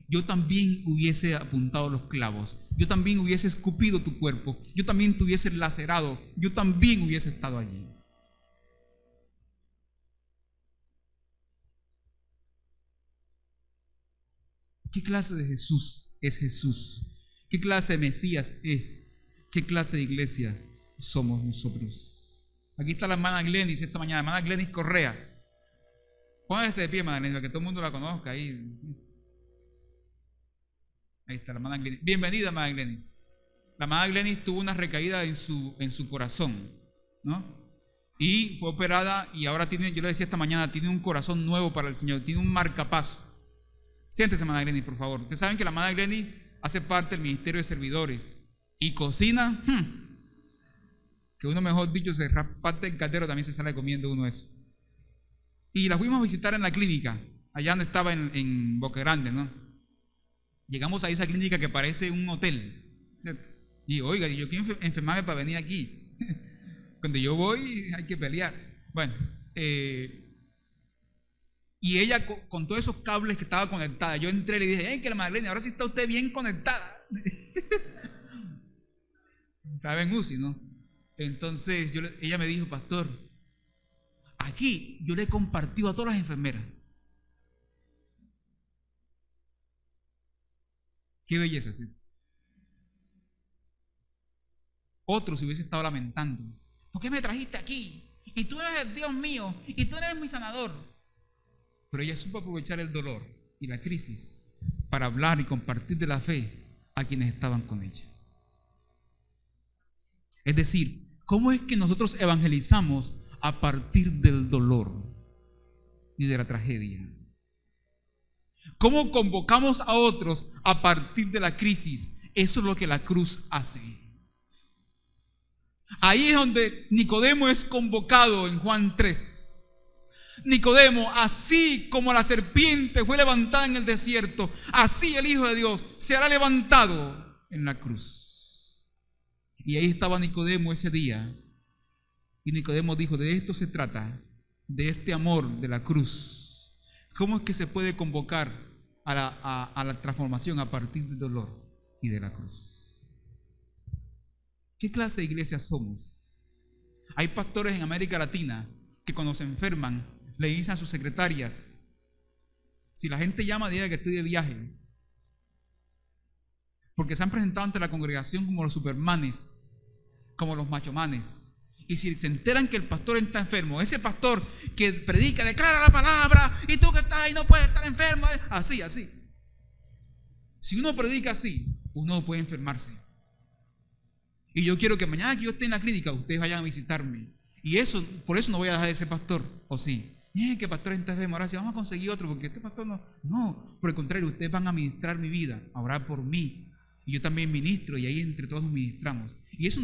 yo también hubiese apuntado los clavos, yo también hubiese escupido tu cuerpo, yo también te hubiese lacerado, yo también hubiese estado allí. ¿Qué clase de Jesús es Jesús? ¿Qué clase de Mesías es? ¿Qué clase de iglesia somos nosotros? Aquí está la hermana Glenis esta mañana, la hermana Glenis Correa. Póngase de pie, hermana Glenis, para que todo el mundo la conozca ahí. Ahí está la hermana Glenis. Bienvenida, hermana Glenis. La hermana Glenis tuvo una recaída en su corazón, ¿no? Y fue operada y ahora tiene, yo le decía esta mañana, tiene un corazón nuevo para el Señor, tiene un marcapaso. Siéntese, hermana Glenis, por favor. Ustedes saben que la hermana Glenis hace parte del ministerio de servidores y cocina, que uno, mejor dicho, se parte del caldero, también se sale comiendo uno eso. Y la fuimos a visitar en la clínica, allá donde estaba en Boca Grande, ¿no? Llegamos a esa clínica que parece un hotel. Y oiga, yo quiero enfermarme para venir aquí. Cuando yo voy hay que pelear. Bueno, y ella con todos esos cables que estaba conectada, yo entré y le dije: que la Magdalena, ahora sí está usted bien conectada. Estaba en UCI, ¿no? Entonces ella me dijo: pastor, aquí yo le he compartido a todas las enfermeras. Qué belleza, ¿sí? Otro se hubiese estado lamentando: ¿por qué me trajiste aquí? Y tú eres el Dios mío, y tú eres mi sanador. Pero ella supo aprovechar el dolor y la crisis para hablar y compartir de la fe a quienes estaban con ella. Es decir, ¿cómo es que nosotros evangelizamos a partir del dolor y de la tragedia? ¿Cómo convocamos a otros a partir de la crisis? Eso es lo que la cruz hace. Ahí es donde Nicodemo es convocado en Juan 3. Nicodemo, así como la serpiente fue levantada en el desierto, así el Hijo de Dios será levantado en la cruz. Y ahí estaba Nicodemo ese día. Y Nicodemo dijo: de esto se trata, de este amor de la cruz. ¿Cómo es que se puede convocar a la transformación a partir del dolor y de la cruz? ¿Qué clase de iglesia somos? Hay pastores en América Latina que cuando se enferman le dicen a sus secretarias: si la gente llama, diga que estoy de viaje. Porque se han presentado ante la congregación como los supermanes, como los machomanes. Y si se enteran que el pastor está enfermo, ese pastor que predica, declara la palabra, y tú que estás ahí no puedes estar enfermo, así. Si uno predica así, uno puede enfermarse. Y yo quiero que mañana que yo esté en la clínica, ustedes vayan a visitarme. Y eso, por eso no voy a dejar de ser pastor, ¿o sí? Que pastor está enfermo, ahora sí vamos a conseguir otro, porque este pastor no, por el contrario, ustedes van a ministrar mi vida, a orar por mí. Y yo también ministro, y ahí entre todos nos ministramos. Y eso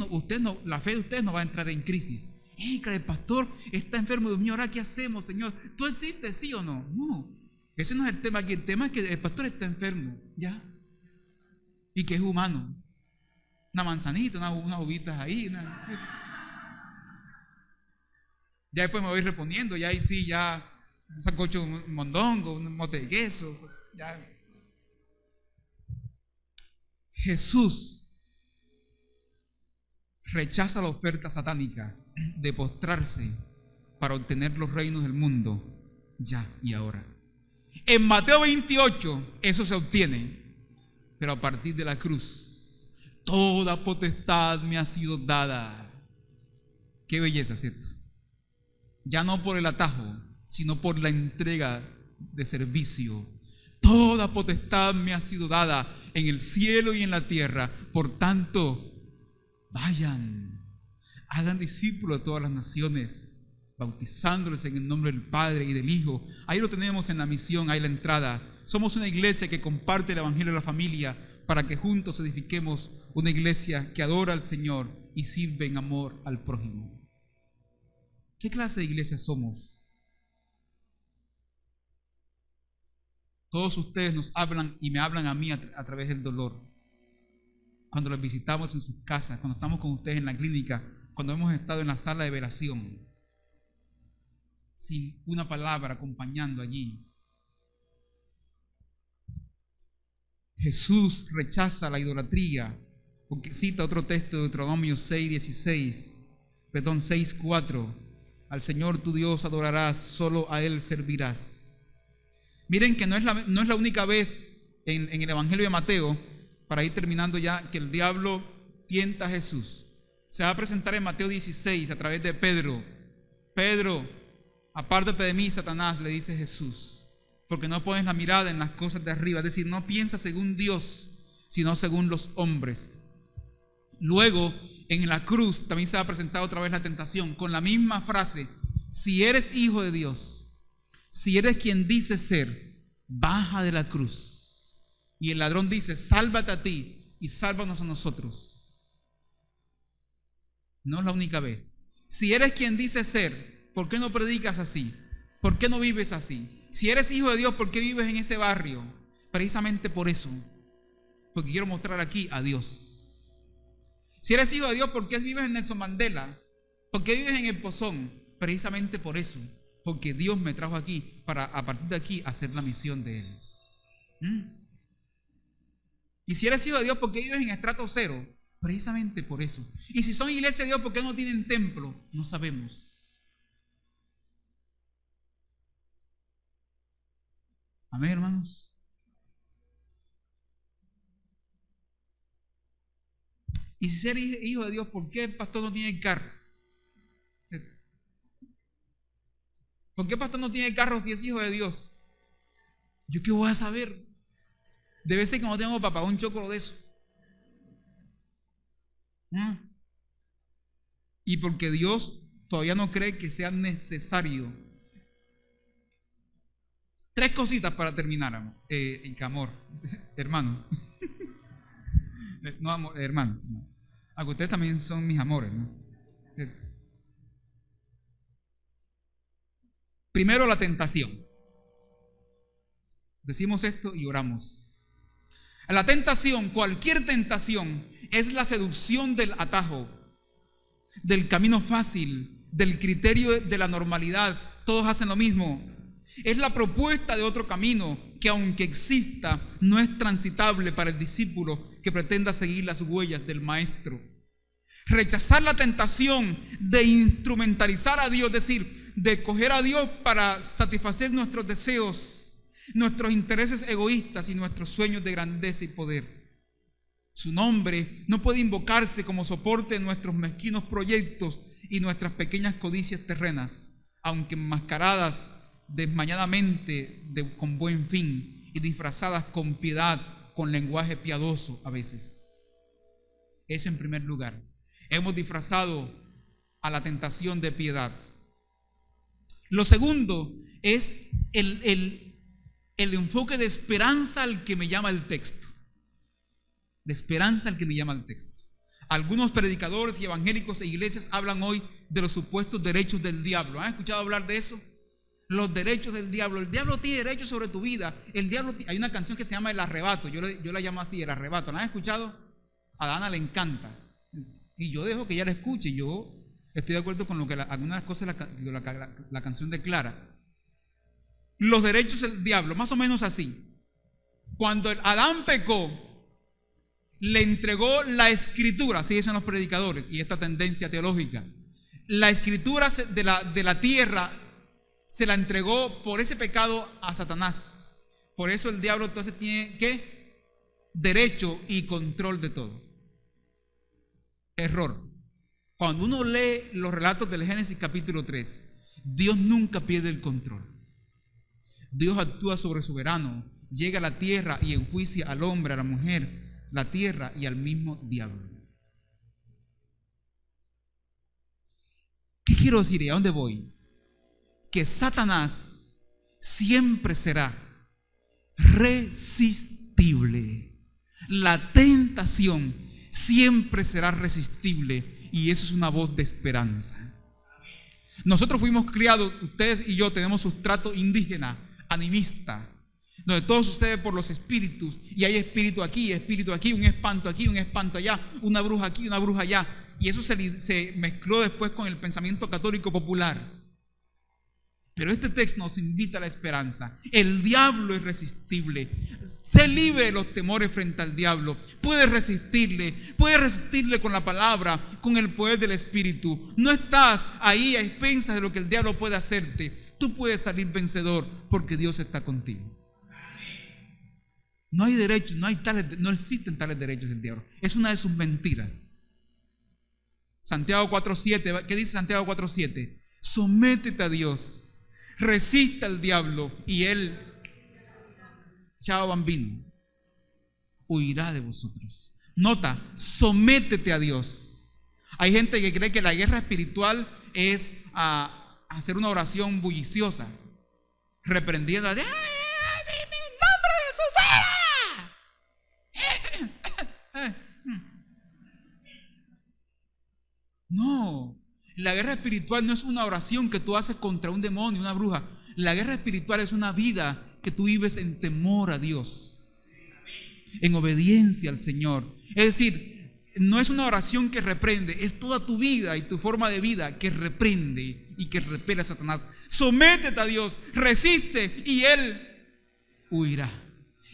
la fe de ustedes no va a entrar en crisis. Que el pastor está enfermo, Dios mío, ¿ahora qué hacemos, Señor? ¿Tú existes, sí o no? No. Ese no es el tema aquí. El tema es que el pastor está enfermo, ya. Y que es humano. Una manzanita, unas uvitas ahí. Ya después me voy reponiendo, ya ahí sí, ya un sancocho, un mondongo, un mote de queso. Pues, ya. Jesús rechaza la oferta satánica de postrarse para obtener los reinos del mundo ya y ahora. En Mateo 28 eso se obtiene, pero a partir de la cruz. Toda potestad me ha sido dada. Qué belleza, ¿cierto? Ya no por el atajo, sino por la entrega de servicio. Toda potestad me ha sido dada en el cielo y en la tierra. Por tanto, vayan, hagan discípulos de todas las naciones, bautizándoles en el nombre del Padre y del Hijo. Ahí lo tenemos en la misión, ahí la entrada. Somos una iglesia que comparte el evangelio de la familia para que juntos edifiquemos una iglesia que adora al Señor y sirve en amor al prójimo. ¿Qué clase de iglesia somos? Todos ustedes nos hablan y me hablan a mí a través del dolor. Cuando los visitamos en sus casas, cuando estamos con ustedes en la clínica, cuando hemos estado en la sala de velación, sin una palabra acompañando allí. Jesús rechaza la idolatría, porque cita otro texto de Deuteronomio 6:4. Al Señor tu Dios adorarás, solo a Él servirás. Miren que no es la única vez en el Evangelio de Mateo, para ir terminando ya, que el diablo tienta a Jesús. Se va a presentar en Mateo 16 a través de Pedro. Pedro, apártate de mí, Satanás, le dice Jesús, porque no pones la mirada en las cosas de arriba, es decir, no piensas según Dios, sino según los hombres. Luego, en la cruz también se va a presentar otra vez la tentación, con la misma frase: si eres hijo de Dios, si eres quien dices ser, baja de la cruz. Y el ladrón dice: sálvate a ti y sálvanos a nosotros. No es la única vez. Si eres quien dices ser, ¿por qué no predicas así? ¿Por qué no vives así? Si eres hijo de Dios, ¿por qué vives en ese barrio? Precisamente por eso, porque quiero mostrar aquí a Dios. Si eres hijo de Dios, ¿por qué vives en Nelson Mandela? ¿Por qué vives en el Pozón? Precisamente por eso, porque Dios me trajo aquí para a partir de aquí hacer la misión de Él. Y si eres hijo de Dios, ¿por qué vives en estrato 0? Precisamente por eso. Y si son iglesia de Dios, ¿por qué no tienen templo? No sabemos. Amén, hermanos. Y si ser hijo de Dios, ¿por qué el pastor no tiene carro? ¿Por qué el pastor no tiene carro si es hijo de Dios? ¿Yo qué voy a saber? Debe ser que no tengo para pagar un chocolo de eso. Y porque Dios todavía no cree que sea necesario. 3 cositas para terminar, amor, hermanos. No, amor, hermanos. No. Aunque ustedes también son mis amores, ¿no? Primero, la tentación. Decimos esto y oramos. La tentación, cualquier tentación, es la seducción del atajo, del camino fácil, del criterio de la normalidad. Todos hacen lo mismo. Es la propuesta de otro camino que, aunque exista, no es transitable para el discípulo que pretenda seguir las huellas del maestro. Rechazar la tentación de instrumentalizar a Dios, es decir, de coger a Dios para satisfacer nuestros deseos, nuestros intereses egoístas y nuestros sueños de grandeza y poder. Su nombre no puede invocarse como soporte de nuestros mezquinos proyectos y nuestras pequeñas codicias terrenas, aunque enmascaradas desmañadamente con buen fin y disfrazadas con piedad, con lenguaje piadoso a veces. Eso en primer lugar. Hemos disfrazado a la tentación de piedad. Lo segundo es el enfoque de esperanza al que me llama el texto. De esperanza al que me llama el texto. Algunos predicadores y evangélicos e iglesias hablan hoy de los supuestos derechos del diablo. ¿Han escuchado hablar de eso? los derechos del diablo. El diablo tiene derechos sobre tu vida. Hay una canción que se llama El Arrebato. Yo la llamo así, El Arrebato. ¿La han escuchado? A Dana le encanta. Y yo dejo que ella la escuche. Yo estoy de acuerdo con lo que algunas cosas la canción declara. Los derechos del diablo, más o menos así. Cuando Adán pecó, le entregó la escritura, así dicen los predicadores y esta tendencia teológica. La escritura de la tierra se la entregó por ese pecado a Satanás. Por eso el diablo entonces tiene ¿qué? Derecho y control de todo. Error. Cuando uno lee los relatos del Génesis capítulo 3, Dios nunca pierde el control. Dios actúa sobre soberano, llega a la tierra y enjuicia al hombre, a la mujer, la tierra y al mismo diablo. ¿Qué quiero decir y a dónde voy? Que Satanás siempre será resistible. La tentación siempre será resistible y eso es una voz de esperanza. Nosotros fuimos criados, ustedes y yo tenemos sustrato indígena, animista, donde todo sucede por los espíritus y hay espíritu aquí, un espanto allá, una bruja aquí, una bruja allá, y eso se mezcló después con el pensamiento católico popular. Pero este texto nos invita a la esperanza. El diablo es resistible. Sé libre de los temores frente al diablo. Puedes resistirle con la palabra, con el poder del Espíritu. No estás ahí a expensas de lo que el diablo puede hacerte. Tú puedes salir vencedor porque Dios está contigo. No hay derechos, no existen tales derechos del diablo. Es una de sus mentiras. Santiago 4:7, ¿qué dice Santiago 4:7? Sométete a Dios. Resista al diablo y él, chao bambino, huirá de vosotros. Nota, sométete a Dios. Hay gente que cree que la guerra espiritual es hacer una oración bulliciosa, reprendiendo en el nombre de su fuera. No. La guerra espiritual no es una oración que tú haces contra un demonio, una bruja. La guerra espiritual es una vida que tú vives en temor a Dios, en obediencia al Señor. Es decir, no es una oración que reprende, es toda tu vida y tu forma de vida que reprende y que repele a Satanás. Sométete a Dios, resiste y Él huirá.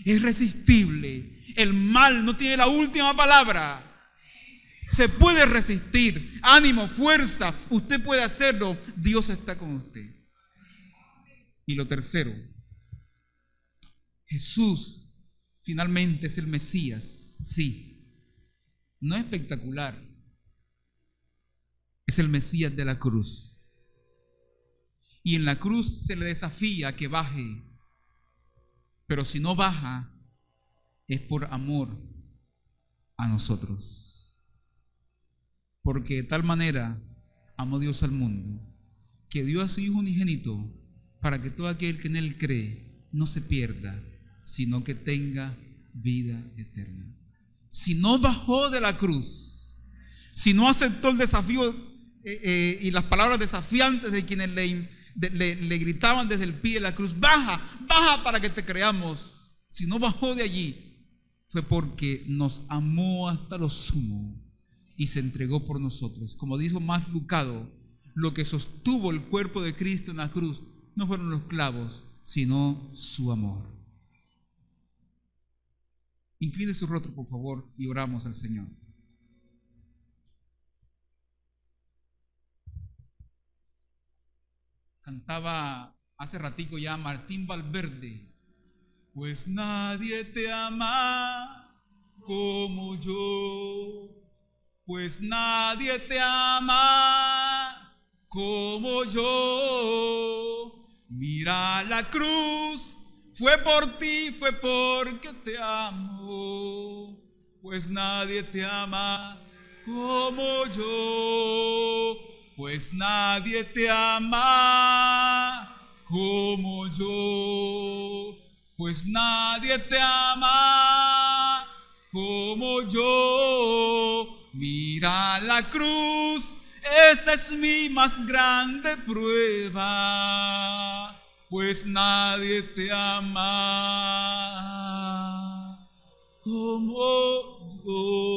Es resistible. El mal no tiene la última palabra. Se puede resistir. Ánimo, fuerza. Usted puede hacerlo. Dios está con usted. Y lo tercero, Jesús finalmente es el Mesías. Sí. No es espectacular. Es el Mesías de la cruz. Y en la cruz se le desafía a que baje. Pero si no baja, es por amor a nosotros. Porque de tal manera amó Dios al mundo, que dio a su Hijo unigénito, para que todo aquel que en Él cree no se pierda, sino que tenga vida eterna. Si no bajó de la cruz, si no aceptó el desafío y las palabras desafiantes de quienes le gritaban desde el pie de la cruz, baja para que te creamos. Si no bajó de allí, fue porque nos amó hasta lo sumo y se entregó por nosotros. Como dijo Max Lucado, lo que sostuvo el cuerpo de Cristo en la cruz no fueron los clavos, sino su amor. Incline su rostro, por favor, y oramos al Señor. Cantaba hace ratico ya Martín Valverde. Pues nadie te ama como yo. Pues nadie te ama como yo. Mira la cruz, fue por ti, fue porque te amo. Pues nadie te ama como yo. Pues nadie te ama como yo. Pues nadie te ama como yo. Mira la cruz, esa es mi más grande prueba. pues nadie te ama como yo.